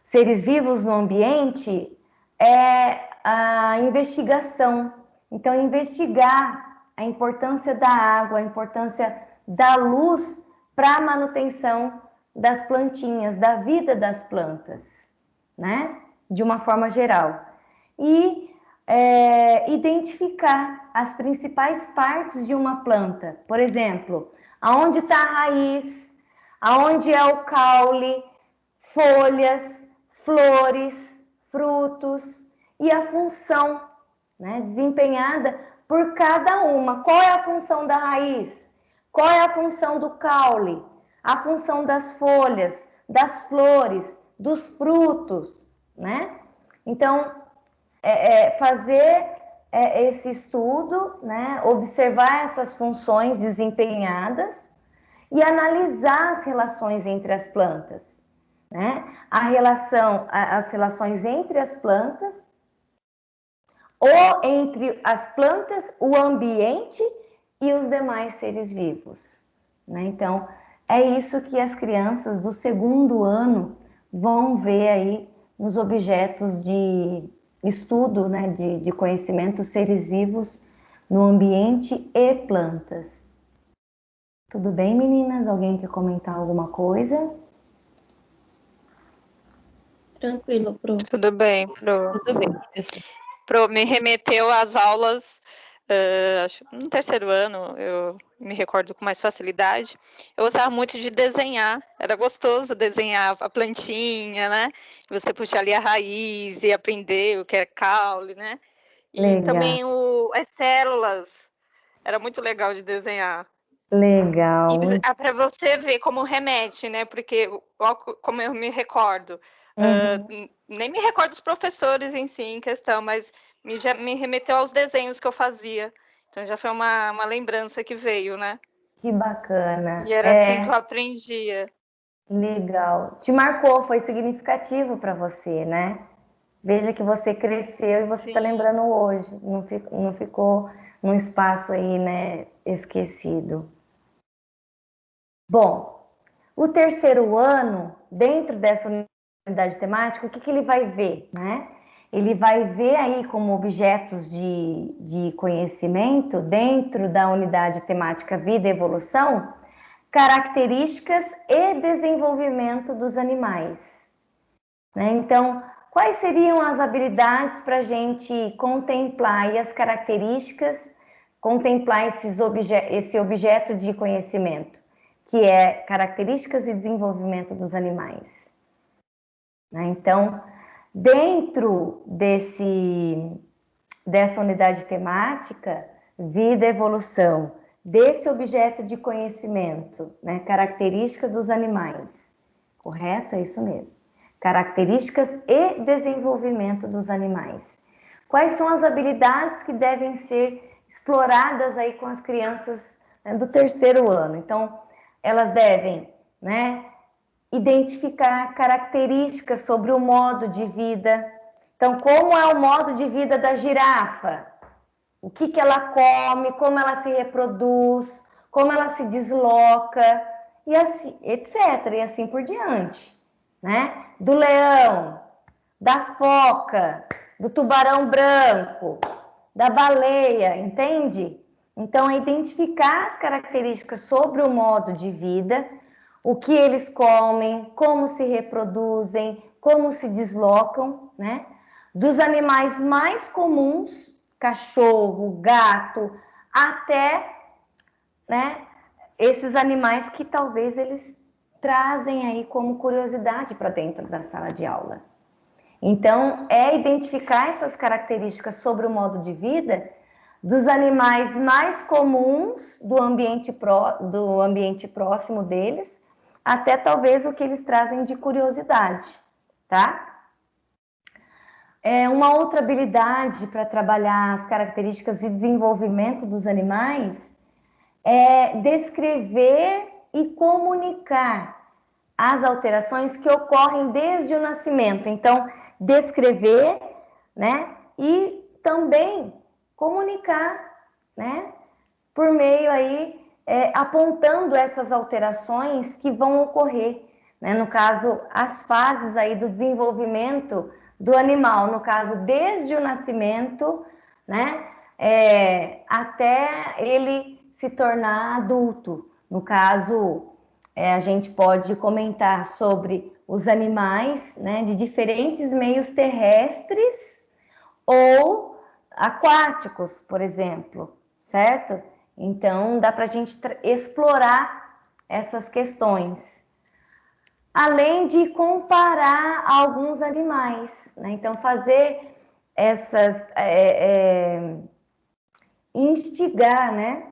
seres vivos no ambiente é a investigação. Então, investigar a importância da água, a importância da luz para a manutenção das plantinhas, da vida das plantas, né? De uma forma geral. E identificar as principais partes de uma planta. Por exemplo, aonde está a raiz, aonde é o caule, folhas, flores, frutos e a função, né, desempenhada por cada uma. Qual é a função da raiz? Qual é a função do caule? A função das folhas, das flores, dos frutos, né? Então, fazer esse estudo, né, observar essas funções desempenhadas e analisar as relações entre as plantas, né? As relações entre as plantas, ou entre as plantas, o ambiente e os demais seres vivos, né? Então, é isso que as crianças do segundo ano vão ver aí nos objetos de estudo, né, de conhecimento, seres vivos no ambiente e plantas. Tudo bem, meninas? Alguém quer comentar alguma coisa? Tranquilo, Pro. Tudo bem, Pro. Tudo bem. Pro me remeteu às aulas, acho, no terceiro ano, eu me recordo com mais facilidade. Eu gostava muito de desenhar, era gostoso desenhar a plantinha, né? Você puxar ali a raiz e aprender o que é caule, né? E Legal. também as células, era muito legal de desenhar. Legal. E para você ver como remete, né? Porque, como eu me recordo, nem me recordo dos professores em si, em questão, mas já me remeteu aos desenhos que eu fazia. Então já foi uma lembrança que veio, né? Que bacana. E era assim que eu aprendia. Legal. Te marcou, foi significativo para você, né? Veja que você cresceu e você está lembrando hoje. Não ficou num espaço aí, né, esquecido. Bom, o terceiro ano, dentro dessa unidade temática, o que ele vai ver, né? Ele vai ver aí como objetos de conhecimento, dentro da unidade temática Vida e Evolução, características e desenvolvimento dos animais, né? Então, quais seriam as habilidades para a gente contemplar e as características, contemplar esse objeto de conhecimento, que é características e desenvolvimento dos animais, né? Então, dentro dessa unidade temática, vida, evolução, desse objeto de conhecimento, né? Características dos animais. Correto? É isso mesmo. Características e desenvolvimento dos animais. Quais são as habilidades que devem ser exploradas aí com as crianças, né, do 3º ano? Então, elas devem, né, identificar características sobre o modo de vida. Então, como é o modo de vida da girafa? O que ela come, como ela se reproduz, como ela se desloca, e assim, etc. E assim por diante, né? Do leão, da foca, do tubarão branco, da baleia, entende? Então, é identificar as características sobre o modo de vida, o que eles comem, como se reproduzem, como se deslocam, né? Dos animais mais comuns, cachorro, gato, até, né, esses animais que talvez eles trazem aí como curiosidade para dentro da sala de aula. Então, é identificar essas características sobre o modo de vida dos animais mais comuns do ambiente próximo deles, até talvez o que eles trazem de curiosidade, tá? Uma outra habilidade para trabalhar as características e desenvolvimento dos animais é descrever e comunicar as alterações que ocorrem desde o nascimento. Então, descrever, né, e também comunicar, né, por meio aí, apontando essas alterações que vão ocorrer, né, no caso, as fases aí do desenvolvimento do animal, no caso, desde o nascimento, né, até ele se tornar adulto. No caso, a gente pode comentar sobre os animais, né, de diferentes meios terrestres ou aquáticos, por exemplo, certo? Então, dá para a gente explorar essas questões. Além de comparar alguns animais, né? Então, fazer essas... instigar, né?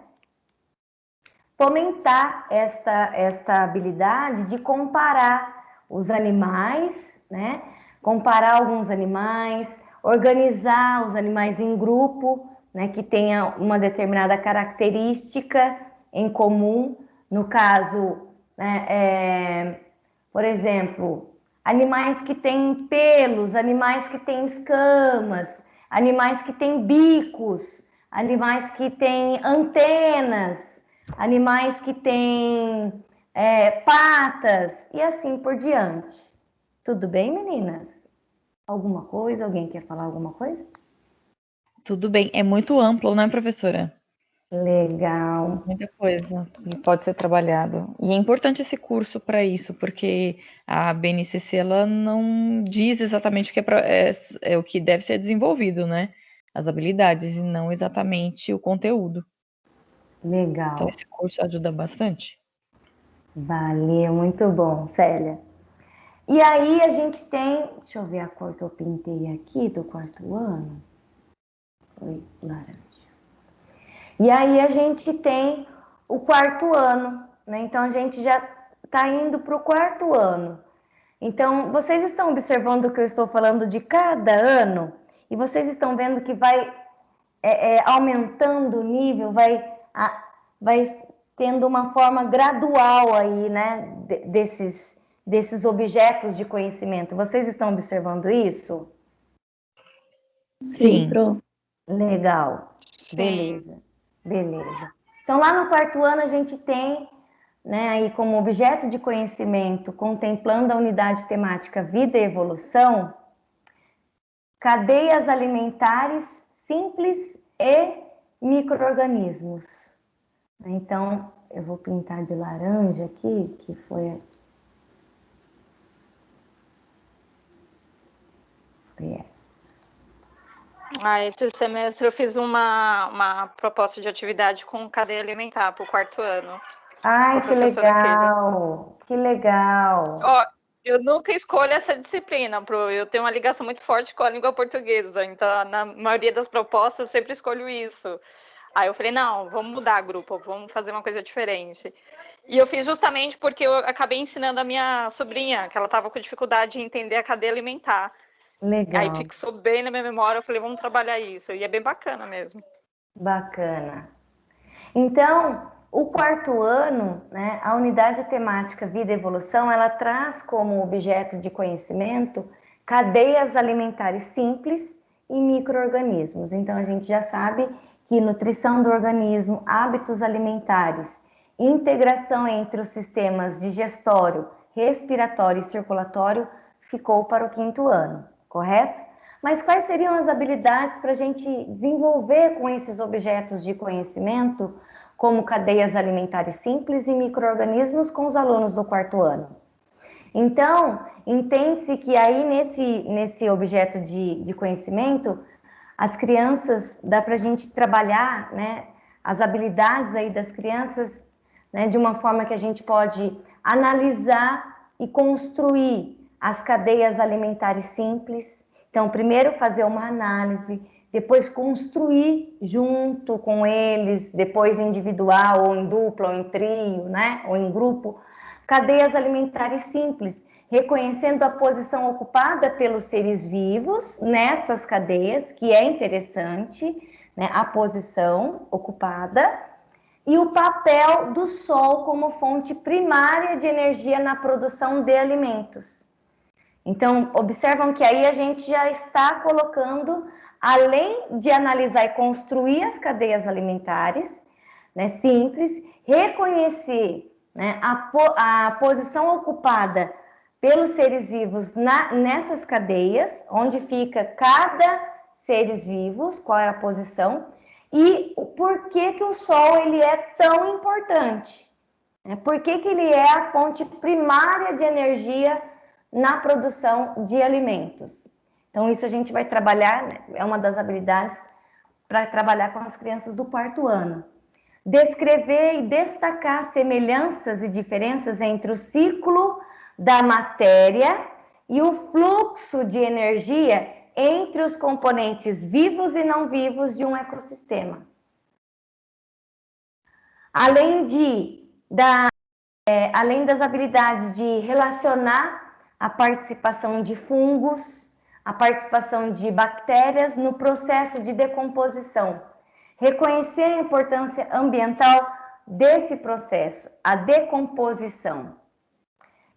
Fomentar esta habilidade de comparar os animais, né? Comparar alguns animais, organizar os animais em grupo, né? Que tenha uma determinada característica em comum. No caso, né, por exemplo, animais que têm pelos, animais que têm escamas, animais que têm bicos, animais que têm antenas, animais que têm patas e assim por diante. Tudo bem, meninas? Alguma coisa? Alguém quer falar alguma coisa? Tudo bem. É muito amplo, né, professora? Legal. Muita coisa que pode ser trabalhado. E é importante esse curso para isso, porque a BNCC ela não diz exatamente o que é o que deve ser desenvolvido, né? As habilidades, e não exatamente o conteúdo. Legal. Então, esse curso ajuda bastante. Valeu, muito bom, Célia. E aí a gente tem, deixa eu ver a cor que eu pintei aqui do 4º ano. Foi laranja. E aí a gente tem o 4º ano, né? Então a gente já está indo para o 4º ano. Então, vocês estão observando o que eu estou falando de cada ano? E vocês estão vendo que vai aumentando o nível, vai tendo uma forma gradual aí, né? Desses objetos de conhecimento. Vocês estão observando isso? Sim. Pro. Legal. Sim. Beleza. Então, lá no 4º ano, a gente tem, né, aí como objeto de conhecimento, contemplando a unidade temática vida e evolução, cadeias alimentares simples e micro-organismos. Então, eu vou pintar de laranja aqui, que foi essa. Esse semestre eu fiz uma proposta de atividade com cadeia alimentar para o 4º ano. Ai, que legal! Que legal! Ó, eu nunca escolho essa disciplina, eu tenho uma ligação muito forte com a língua portuguesa, então na maioria das propostas eu sempre escolho isso. Aí eu falei, não, vamos mudar grupo, vamos fazer uma coisa diferente. E eu fiz justamente porque eu acabei ensinando a minha sobrinha, que ela estava com dificuldade de entender a cadeia alimentar. Aí Legal, fixou bem na minha memória, eu falei, vamos trabalhar isso. E é bem bacana mesmo. bacana. Então, o quarto ano, né, a unidade temática Vida e Evolução, ela traz como objeto de conhecimento cadeias alimentares simples e micro-organismos. Então, a gente já sabe que nutrição do organismo, hábitos alimentares, integração entre os sistemas digestório, respiratório e circulatório ficou para o quinto ano, correto? Mas quais seriam as habilidades para a gente desenvolver com esses objetos de conhecimento, como cadeias alimentares simples e micro-organismos com os alunos do quarto ano? Então, entende-se que aí nesse objeto de conhecimento, as crianças, dá para a gente trabalhar, né, as habilidades aí das crianças, né, de uma forma que a gente pode analisar e construir as cadeias alimentares simples. Então, primeiro fazer uma análise, depois construir junto com eles, depois individual, ou em dupla, ou em trio, né, ou em grupo, cadeias alimentares simples, reconhecendo a posição ocupada pelos seres vivos nessas cadeias, que é interessante, né, a posição ocupada, e o papel do sol como fonte primária de energia na produção de alimentos. Então, observam que aí a gente já está colocando, além de analisar e construir as cadeias alimentares, né, simples, reconhecer, né, a posição ocupada pelos seres vivos nessas cadeias, onde fica cada seres vivos, qual é a posição, e por que o Sol ele é tão importante. Né? Por que ele é a fonte primária de energia na produção de alimentos. Então, isso a gente vai trabalhar, né? É uma das habilidades para trabalhar com as crianças do quarto ano. Descrever e destacar semelhanças e diferenças entre o ciclo da matéria e o fluxo de energia entre os componentes vivos e não vivos de um ecossistema. Além das habilidades de relacionar a participação de fungos, a participação de bactérias no processo de decomposição. Reconhecer a importância ambiental desse processo, a decomposição.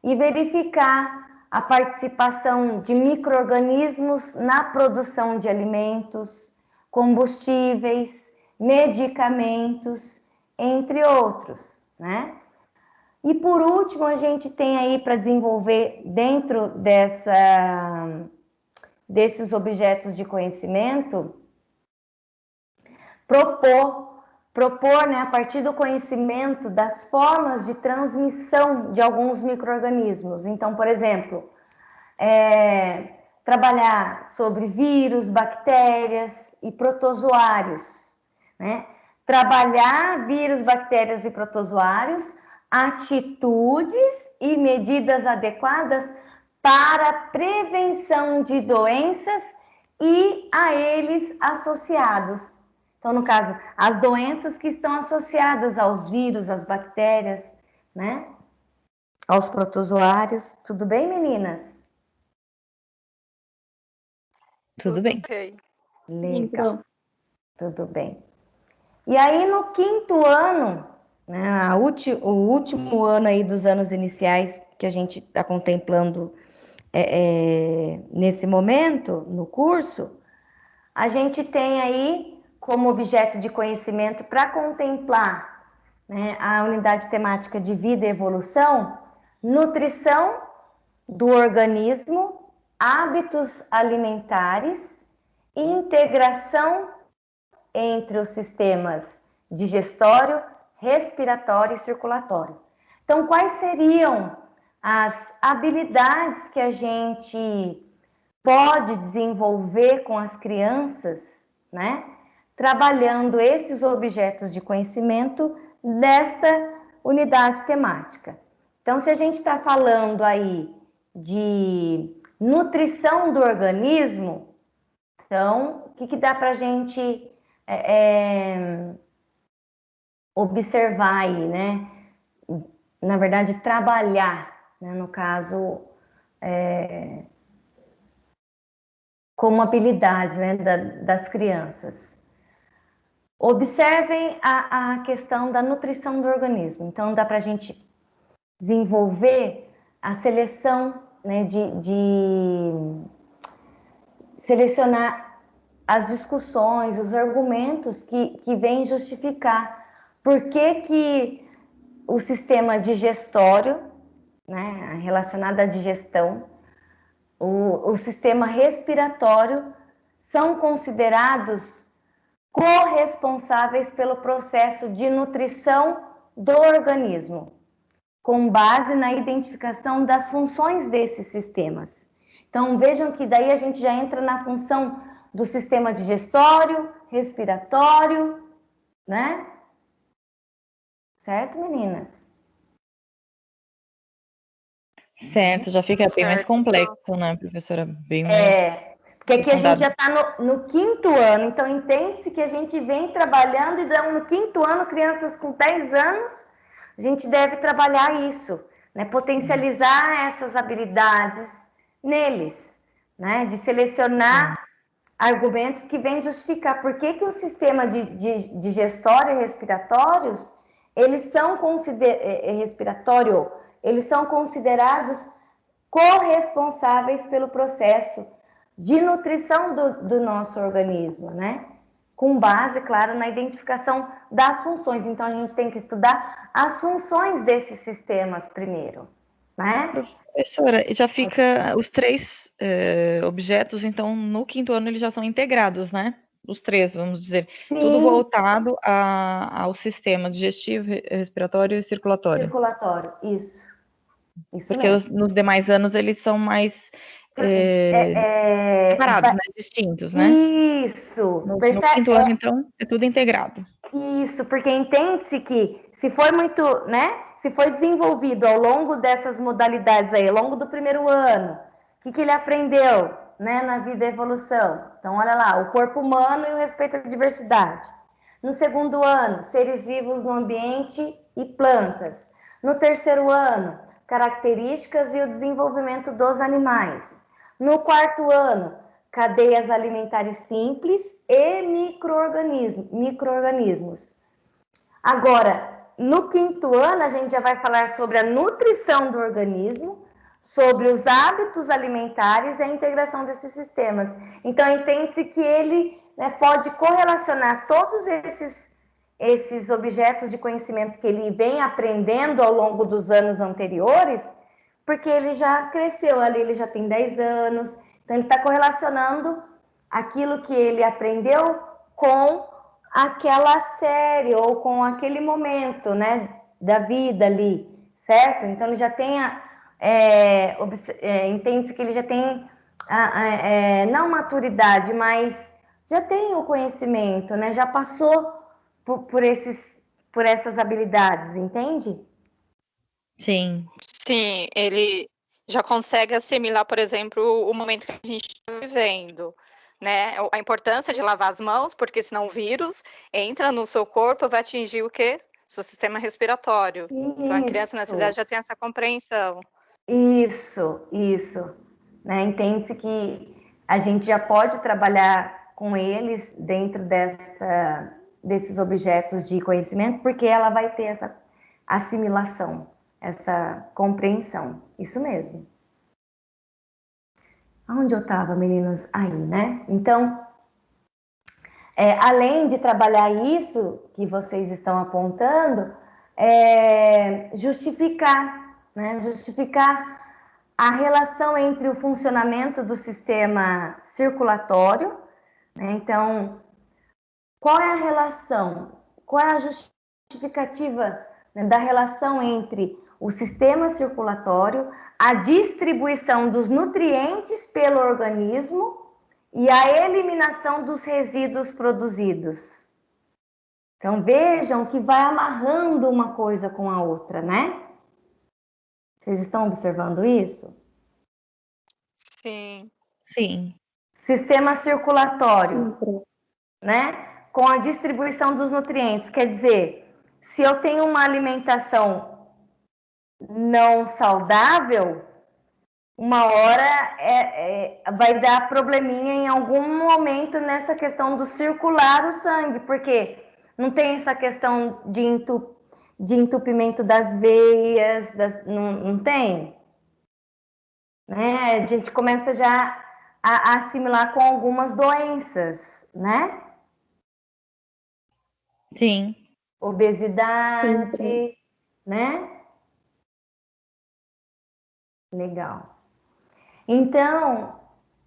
E verificar a participação de micro-organismos na produção de alimentos, combustíveis, medicamentos, entre outros, né? E por último, a gente tem aí para desenvolver dentro desses objetos de conhecimento, propor, né, a partir do conhecimento das formas de transmissão de alguns micro-organismos. Então, por exemplo, trabalhar sobre vírus, bactérias e protozoários, né? Trabalhar vírus, bactérias e protozoários, atitudes e medidas adequadas para a prevenção de doenças e a eles associados. Então, no caso, as doenças que estão associadas aos vírus, às bactérias, né? Aos protozoários. Tudo bem, meninas? Tudo bem. Ok. Legal. Tudo bem. E aí, no quinto ano, né, o último ano aí dos anos iniciais que a gente está contemplando nesse momento, no curso, a gente tem aí como objeto de conhecimento para contemplar, né, a unidade temática de vida e evolução, nutrição do organismo, hábitos alimentares, integração entre os sistemas digestório, respiratório e circulatório. Então, quais seriam as habilidades que a gente pode desenvolver com as crianças, né? Trabalhando esses objetos de conhecimento desta unidade temática. Então, se a gente está falando aí de nutrição do organismo, então, o que dá para a gente observar aí, né? Na verdade, trabalhar, né? No caso, como habilidades, né? Das crianças. Observem a questão da nutrição do organismo. Então, dá para a gente desenvolver a seleção, né? De selecionar as discussões, os argumentos que vêm justificar por que o sistema digestório, né, relacionado à digestão, o sistema respiratório são considerados corresponsáveis pelo processo de nutrição do organismo, com base na identificação das funções desses sistemas. Então, vejam que daí a gente já entra na função do sistema digestório, respiratório, né? Certo, meninas? Certo, já fica bem mais Certo. complexo, né, professora? Bem mais Porque aqui a gente aprofundado. já está no 5º ano, então entende-se que a gente vem trabalhando e no 5º ano, crianças com 10 anos, a gente deve trabalhar isso, né? Potencializar essas habilidades neles, né? De selecionar argumentos que vêm justificar por que o sistema digestório e respiratórios, eles são considerados corresponsáveis pelo processo de nutrição do nosso organismo, né? Com base, claro, na identificação das funções. Então, a gente tem que estudar as funções desses sistemas primeiro, né? Professora, já fica os 3 objetos, então, no 5º ano eles já são integrados, né? Os 3, vamos dizer. Sim. Tudo voltado ao sistema digestivo, respiratório e circulatório. Circulatório, isso. Isso Porque mesmo. nos demais anos eles são mais separados, né? Distintos, né? Isso. No 5º ano, então, é tudo integrado. Isso, porque entende-se que se foi muito, né? Se foi desenvolvido ao longo dessas modalidades aí, ao longo do 1º ano, o que ele aprendeu, né, na vida e evolução? Então, olha lá, o corpo humano e o respeito à diversidade. No 2º ano, seres vivos no ambiente e plantas. No 3º ano, características e o desenvolvimento dos animais. No 4º ano, cadeias alimentares simples e micro-organismos. Agora, no 5º ano, a gente já vai falar sobre a nutrição do organismo, sobre os hábitos alimentares e a integração desses sistemas. Então, entende-se que ele, né, pode correlacionar todos esses objetos de conhecimento que ele vem aprendendo ao longo dos anos anteriores, porque ele já cresceu ali, ele já tem 10 anos, então ele está correlacionando aquilo que ele aprendeu com aquela série ou com aquele momento, né, da vida ali, certo? Então ele já tem entende-se que ele já tem não maturidade, mas já tem o conhecimento, né? Já passou por essas habilidades, entende? Sim. Sim, ele já consegue assimilar, por exemplo, o momento que a gente está vivendo, né? A importância de lavar as mãos, porque senão o vírus entra no seu corpo e vai atingir o quê? Seu sistema respiratório. Então a criança nessa idade já tem essa compreensão. Isso, né? Entende-se que a gente já pode trabalhar com eles dentro desses objetos de conhecimento, porque ela vai ter essa assimilação, essa compreensão. Isso mesmo. Onde eu estava, meninas? Aí, né? Então, além de trabalhar isso que vocês estão apontando, justificar, né? Justificar a relação entre o funcionamento do sistema circulatório, né? Então, qual é a relação? Qual é a justificativa, né, da relação entre o sistema circulatório, a distribuição dos nutrientes pelo organismo e a eliminação dos resíduos produzidos? Então, vejam que vai amarrando uma coisa com a outra, né? Vocês estão observando isso? Sim. Sim. Sistema circulatório, né? com a distribuição dos nutrientes. Quer dizer, se eu tenho uma alimentação não saudável, uma hora vai dar probleminha em algum momento nessa questão do circular o sangue, porque não tem essa questão de entupimento das veias, não tem? Né? A gente começa já a assimilar com algumas doenças, né? Sim. Obesidade, Sim. né? Legal. Então,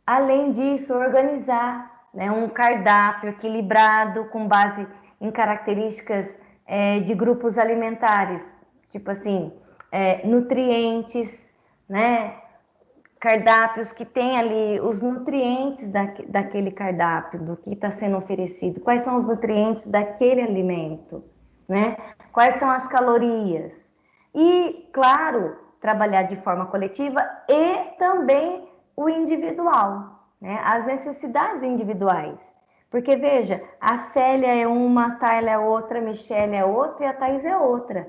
além disso, organizar, né, um cardápio equilibrado com base em características de grupos alimentares, tipo assim, nutrientes, né? Cardápios que tem ali os nutrientes daquele cardápio, do que está sendo oferecido, quais são os nutrientes daquele alimento, né? Quais são as calorias. E, claro, trabalhar de forma coletiva e também o individual, né? As necessidades individuais. Porque, veja, a Célia é uma, a Tayla é outra, a Michelle é outra e a Thaís é outra.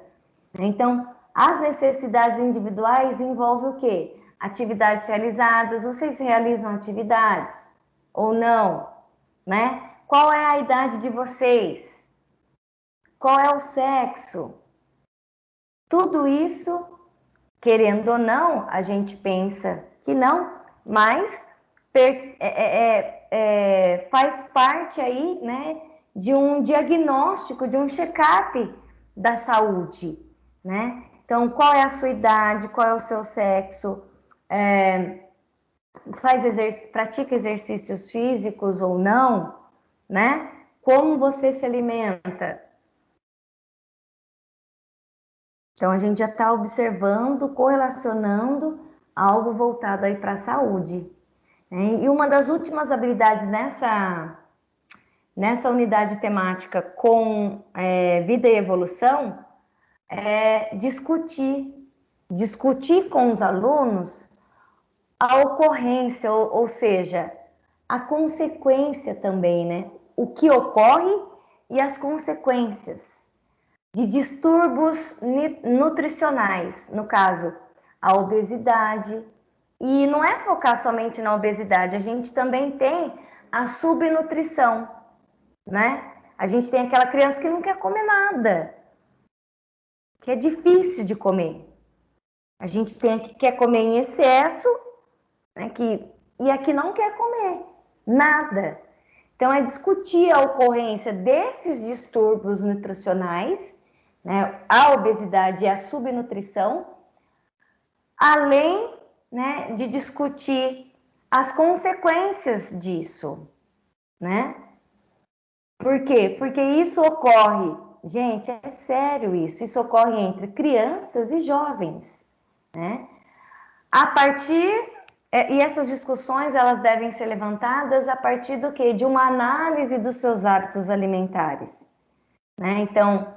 Então, as necessidades individuais envolvem o quê? Atividades realizadas. Vocês realizam atividades ou não? Né? Qual é a idade de vocês? Qual é o sexo? Tudo isso, querendo ou não, a gente pensa que não, mas faz parte aí, né, de um diagnóstico, de um check-up da saúde, né? Então, qual é a sua idade, qual é o seu sexo, pratica exercícios físicos ou não, né? Como você se alimenta? Então, a gente já está observando, correlacionando algo voltado aí para a saúde. Né? E uma das últimas habilidades nessa unidade temática com vida e evolução é discutir com os alunos a ocorrência, ou seja, a consequência também, né? O que ocorre e as consequências de distúrbios nutricionais, no caso, a obesidade. E não é focar somente na obesidade, a gente também tem a subnutrição, né? A gente tem aquela criança que não quer comer nada, que é difícil de comer. A gente tem a que quer comer em excesso, né? E a que não quer comer nada. Então, é discutir a ocorrência desses distúrbios nutricionais, né? A obesidade e a subnutrição, além, né, de discutir as consequências disso, né? Por quê? Porque isso ocorre, gente, é sério isso ocorre entre crianças e jovens, né? A partir, e essas discussões, elas devem ser levantadas a partir do quê? De uma análise dos seus hábitos alimentares, né? Então,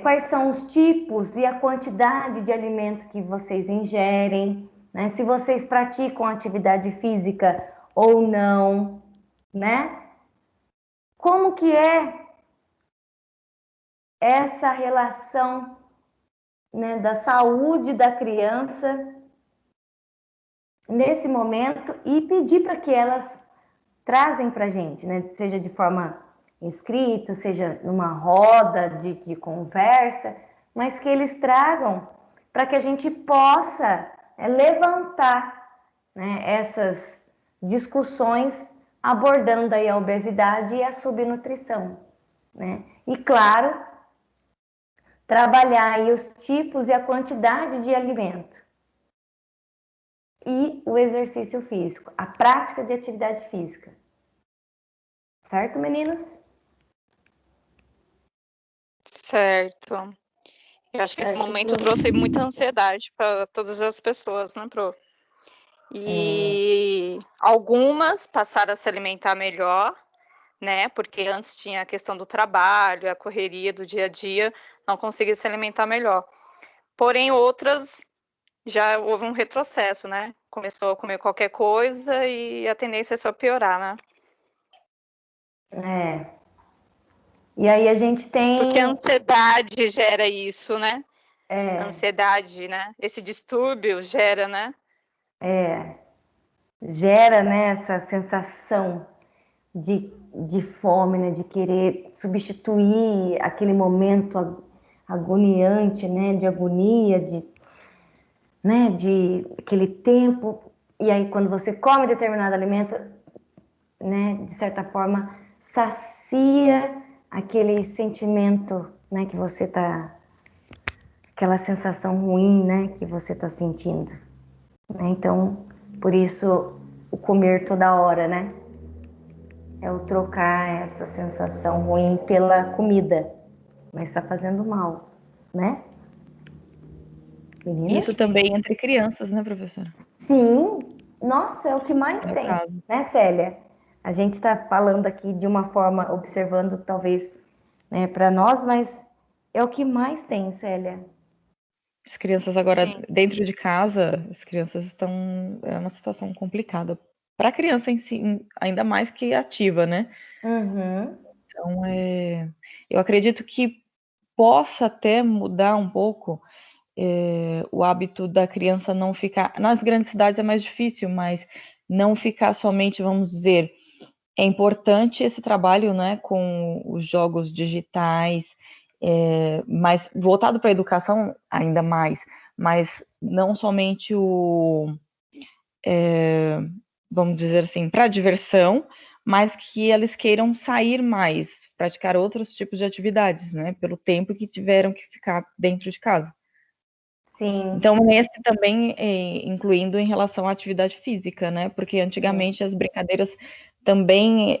quais são os tipos e a quantidade de alimento que vocês ingerem, né? Se vocês praticam atividade física ou não, né? Como que é essa relação, né, da saúde da criança nesse momento e pedir para que elas trazem para a gente, né? Seja de forma escrita, seja numa roda de conversa, mas que eles tragam para que a gente possa levantar, né, essas discussões abordando aí a obesidade e a subnutrição, né? E claro, trabalhar aí os tipos e a quantidade de alimento e o exercício físico, a prática de atividade física. Certo, meninas? Certo. Eu acho que esse momento trouxe muita ansiedade para todas as pessoas, né, Pro? E algumas passaram a se alimentar melhor, né? Porque antes tinha a questão do trabalho, a correria do dia a dia, não conseguiam se alimentar melhor. Porém, outras já houve um retrocesso, né? Começou a comer qualquer coisa e a tendência é só piorar, né? É. E aí a gente tem... Porque a ansiedade gera isso, né? A É, ansiedade, né? Esse distúrbio gera, né? gera, né, essa sensação de fome, né, de querer substituir aquele momento agoniante, né, de agonia, né, de aquele tempo. E aí quando você come determinado alimento, né, de certa forma sacia aquele sentimento, né, que você tá, aquela sensação ruim, né, que você tá sentindo, né? Então, por isso o comer toda hora, né? É o trocar essa sensação ruim pela comida, mas está fazendo mal, né? Meninas? Isso também entre crianças, né, professora? Sim, nossa, é o que mais No tem, caso. né, Célia? A gente está falando aqui de uma forma, observando talvez, né, para nós, mas é o que mais tem, Célia. As crianças agora Sim. dentro de casa, as crianças estão é uma situação complicada para a criança em si, ainda mais que ativa, né? Uhum. Então, eu acredito que possa até mudar um pouco o hábito da criança não ficar. Nas grandes cidades é mais difícil, mas não ficar somente, vamos dizer, é importante esse trabalho, né, com os jogos digitais, mas voltado para a educação ainda mais, mas não somente vamos dizer assim, para diversão, mas que eles queiram sair mais, praticar outros tipos de atividades, né, pelo tempo que tiveram que ficar dentro de casa. Sim, Então, esse também incluindo em relação à atividade física, né? Porque antigamente as brincadeiras também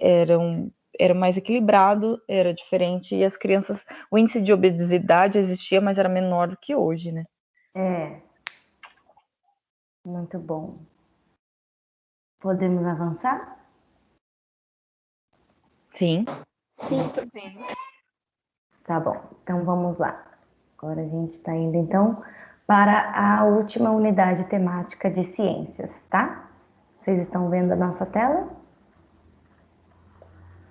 eram mais equilibrado, era diferente, e as crianças, o índice de obesidade existia, mas era menor do que hoje, né? muito bom. Podemos avançar? Sim. Sim. Tá bom, então vamos lá. Agora a gente está indo então para a última unidade temática de ciências, tá? Vocês estão vendo a nossa tela?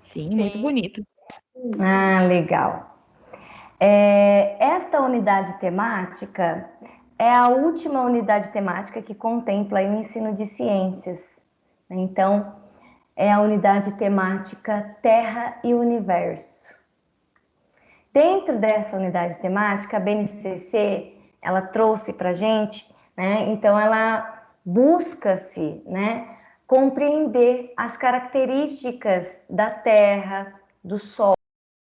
Sim, muito bonito. Ah, legal. Esta unidade temática é a última unidade temática que contempla o ensino de ciências. Então, é a unidade temática Terra e Universo. Dentro dessa unidade temática, a BNCC, ela trouxe para a gente, né? Então, ela busca-se, né, compreender as características da Terra, do Sol,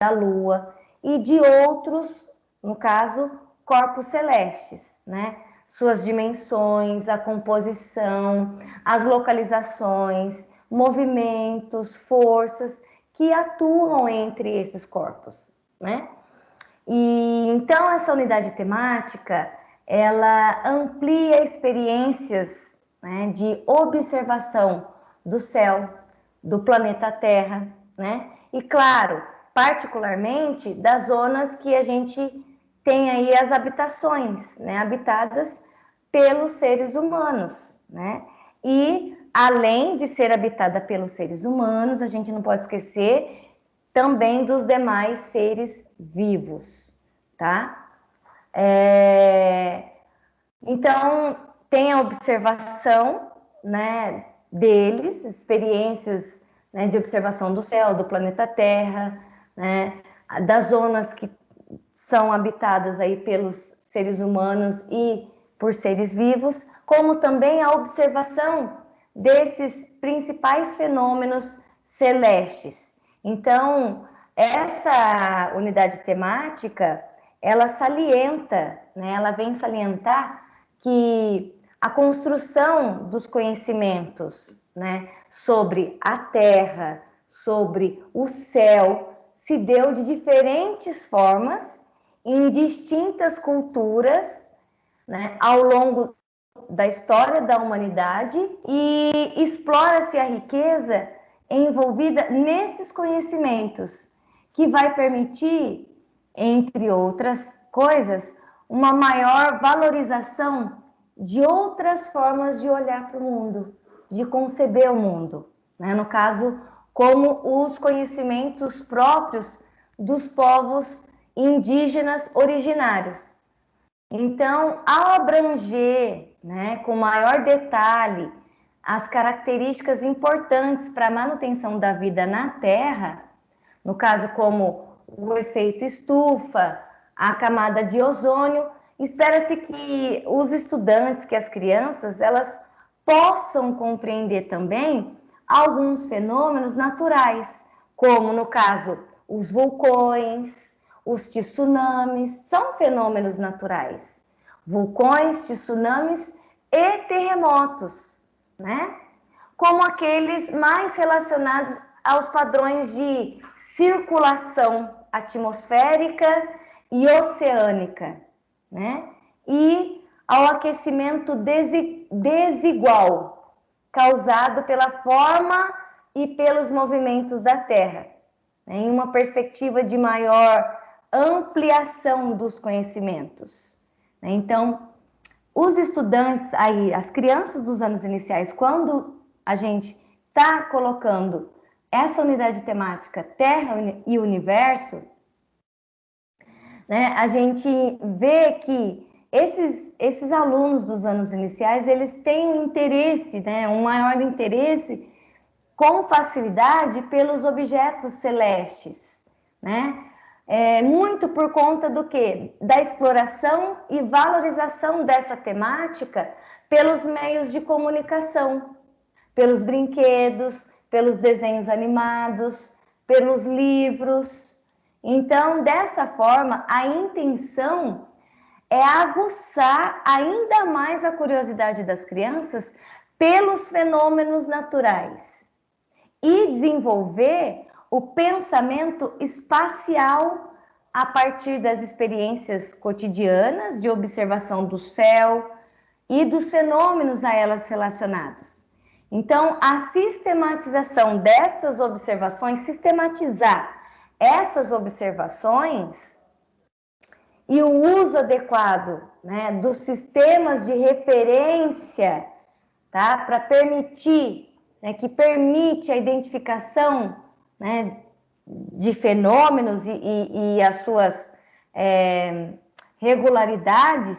da Lua e de outros, no caso, corpos celestes, né? Suas dimensões, a composição, as localizações, movimentos, forças que atuam entre esses corpos, né? E então essa unidade temática, ela amplia experiências, né, de observação do céu, do planeta Terra, né? E claro, particularmente das zonas que a gente tem aí as habitações, né, habitadas pelos seres humanos, né? E além de ser habitada pelos seres humanos, a gente não pode esquecer também dos demais seres vivos, tá? Então, tem a observação, né, deles, experiências, né, de observação do céu, do planeta Terra, né, das zonas que são habitadas aí pelos seres humanos e por seres vivos, como também a observação desses principais fenômenos celestes. Então, essa unidade temática, ela salienta, né, ela vem salientar que a construção dos conhecimentos, né, sobre a Terra, sobre o céu, se deu de diferentes formas, em distintas culturas, né, ao longo da história da humanidade, e explora-se a riqueza envolvida nesses conhecimentos, que vai permitir, entre outras coisas, uma maior valorização de outras formas de olhar para o mundo, de conceber o mundo, né? No caso, como os conhecimentos próprios dos povos indígenas originários. Então, ao abranger, né, com maior detalhe as características importantes para a manutenção da vida na Terra, no caso como o efeito estufa, a camada de ozônio, espera-se que os estudantes, que as crianças, elas possam compreender também alguns fenômenos naturais, como no caso os vulcões, os tsunamis, são fenômenos naturais. Vulcões, tsunamis e terremotos, né? Como aqueles mais relacionados aos padrões de circulação atmosférica e oceânica, né? E ao aquecimento desigual causado pela forma e pelos movimentos da Terra, né? Em uma perspectiva de maior ampliação dos conhecimentos, né? Então, os estudantes aí, as crianças dos anos iniciais, quando a gente está colocando essa unidade temática Terra e Universo, né, a gente vê que esses alunos dos anos iniciais, eles têm um interesse, né, um maior interesse com facilidade pelos objetos celestes, né? Muito por conta do quê? Da exploração e valorização dessa temática pelos meios de comunicação, pelos brinquedos, pelos desenhos animados, pelos livros. Então, dessa forma, a intenção é aguçar ainda mais a curiosidade das crianças pelos fenômenos naturais e desenvolver o pensamento espacial a partir das experiências cotidianas de observação do céu e dos fenômenos a elas relacionados. Então, a sistematização dessas observações, sistematizar essas observações e o uso adequado, né, dos sistemas de referência, tá, para permitir, né, que permite a identificação, né, de fenômenos e as suas regularidades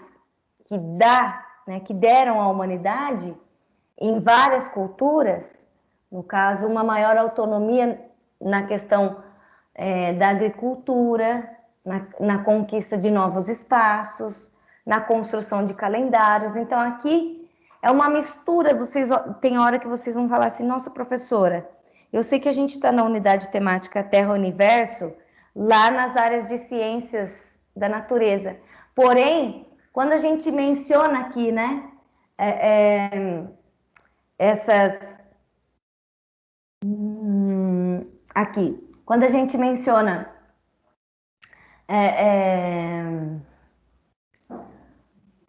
que deram à humanidade em várias culturas, no caso, uma maior autonomia na questão da agricultura, na conquista de novos espaços, na construção de calendários. Então, aqui é uma mistura. Tem hora que vocês vão falar assim, nossa, professora, eu sei que a gente está na unidade temática Terra-Universo, lá nas áreas de ciências da natureza. Porém, quando a gente menciona aqui, né, aqui, quando a gente menciona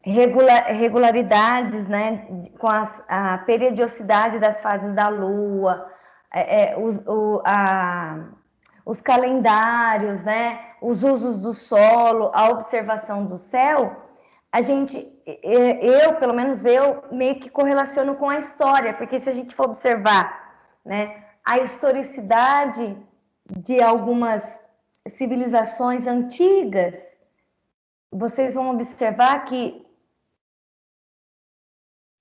regularidades, né, com a periodicidade das fases da Lua, os calendários, né, os usos do solo, a observação do céu, pelo menos eu, meio que correlaciono com a história, porque se a gente for observar, né, a historicidade de algumas civilizações antigas, vocês vão observar que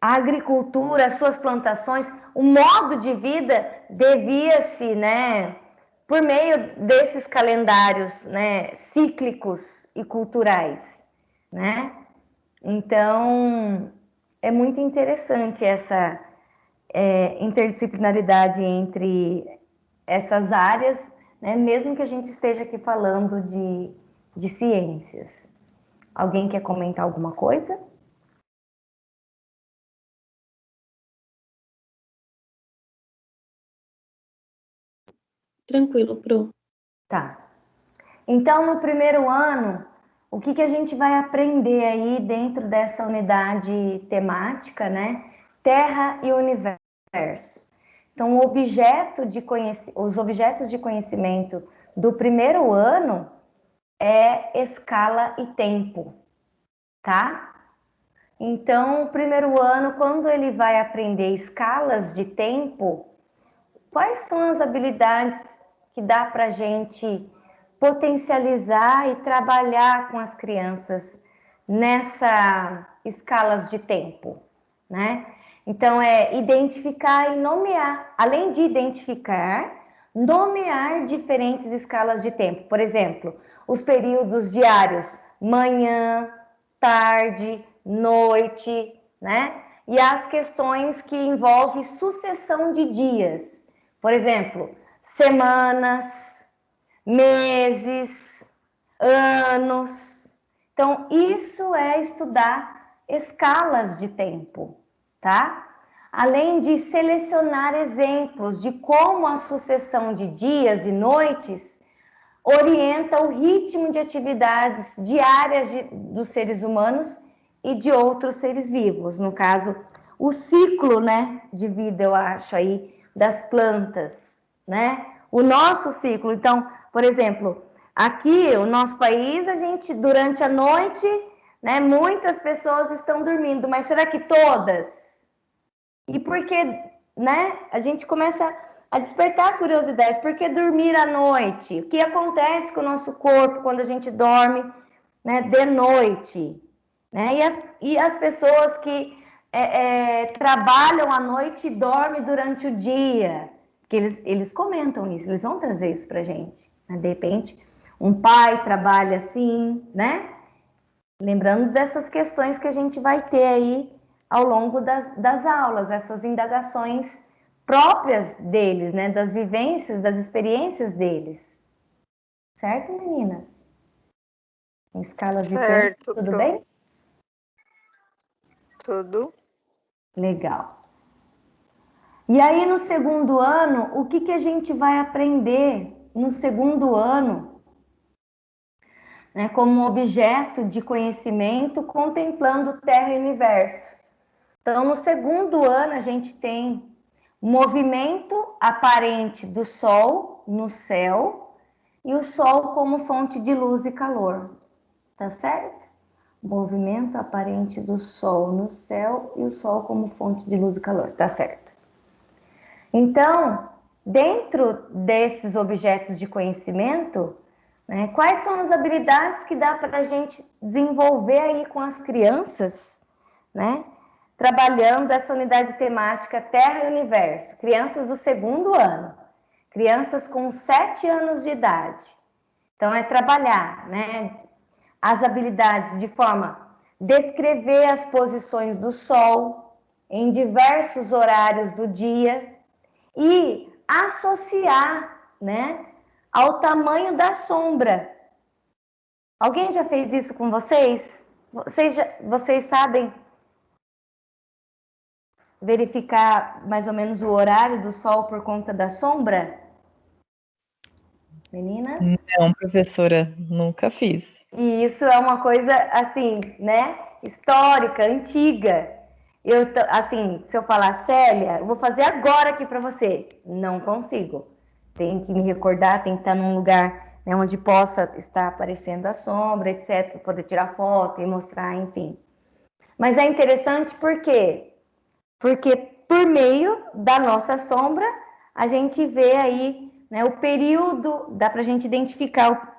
a agricultura, as suas plantações, o modo de vida devia-se, né, por meio desses calendários, né, cíclicos e culturais, né? Então, é muito interessante essa interdisciplinaridade entre essas áreas, né, mesmo que a gente esteja aqui falando de ciências. Alguém quer comentar alguma coisa? Tranquilo, Pro. Tá. Então, no primeiro ano, o que a gente vai aprender aí dentro dessa unidade temática, né? Terra e Universo. Então, os objetos de conhecimento do primeiro ano é escala e tempo, tá? Então, o primeiro ano, quando ele vai aprender escalas de tempo, quais são as habilidades que dá para a gente potencializar e trabalhar com as crianças nessa escalas de tempo, né? Então, é identificar e nomear. Além de identificar, nomear diferentes escalas de tempo. Por exemplo, os períodos diários, manhã, tarde, noite, né? E as questões que envolvem sucessão de dias. Por exemplo, semanas, meses, anos. Então, isso é estudar escalas de tempo, tá? Além de selecionar exemplos de como a sucessão de dias e noites orienta o ritmo de atividades diárias dos seres humanos e de outros seres vivos. No caso, o ciclo, né, de vida, eu acho aí, das plantas, né? O nosso ciclo. Então, por exemplo, aqui, o nosso país, a gente, durante a noite, né, muitas pessoas estão dormindo, mas será que todas? E por que, né, a gente começa a despertar a curiosidade, por que dormir à noite? O que acontece com o nosso corpo quando a gente dorme, né, de noite? Né? E as pessoas que trabalham à noite e dormem durante o dia, que eles comentam isso, eles vão trazer isso pra gente, né? De repente, um pai trabalha assim, né? Lembrando dessas questões que a gente vai ter aí ao longo das aulas, essas indagações próprias deles, né? Das vivências, das experiências deles. Certo, meninas? Em escalas de tempo, tudo bem? Tudo. Legal. E aí, no segundo ano, o que a gente vai aprender no segundo ano, né, como objeto de conhecimento, contemplando Terra e Universo? Então, no segundo ano, a gente tem movimento aparente do Sol no céu e o Sol como fonte de luz e calor. Tá certo? Movimento aparente do Sol no céu e o Sol como fonte de luz e calor. Tá certo. Então, dentro desses objetos de conhecimento, né, quais são as habilidades que dá para a gente desenvolver aí com as crianças, né? Trabalhando essa unidade temática Terra e Universo. Crianças do segundo ano. Crianças com 7 anos de idade. Então, é trabalhar, né, as habilidades de forma a descrever as posições do Sol em diversos horários do dia e associar, né, ao tamanho da sombra. Alguém já fez isso com vocês? Vocês sabem verificar mais ou menos o horário do Sol por conta da sombra? Meninas? Não, professora, nunca fiz. E isso é uma coisa, assim, né, histórica, antiga. Assim, se eu falar, Célia, eu vou fazer agora aqui para você. Não consigo. Tem que me recordar, tem que estar num lugar, né, onde possa estar aparecendo a sombra, etc, para poder tirar foto e mostrar, enfim. Mas é interessante por quê? Porque por meio da nossa sombra, a gente vê aí, né, o período, dá para a gente identificar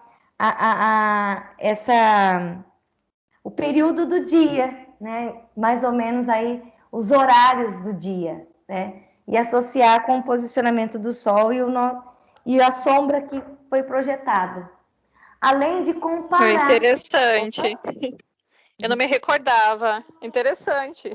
o período do dia, né? Mais ou menos aí os horários do dia, né? E associar com o posicionamento do Sol e a sombra que foi projetado. Além de comparar. Interessante. Eu não me recordava. Interessante.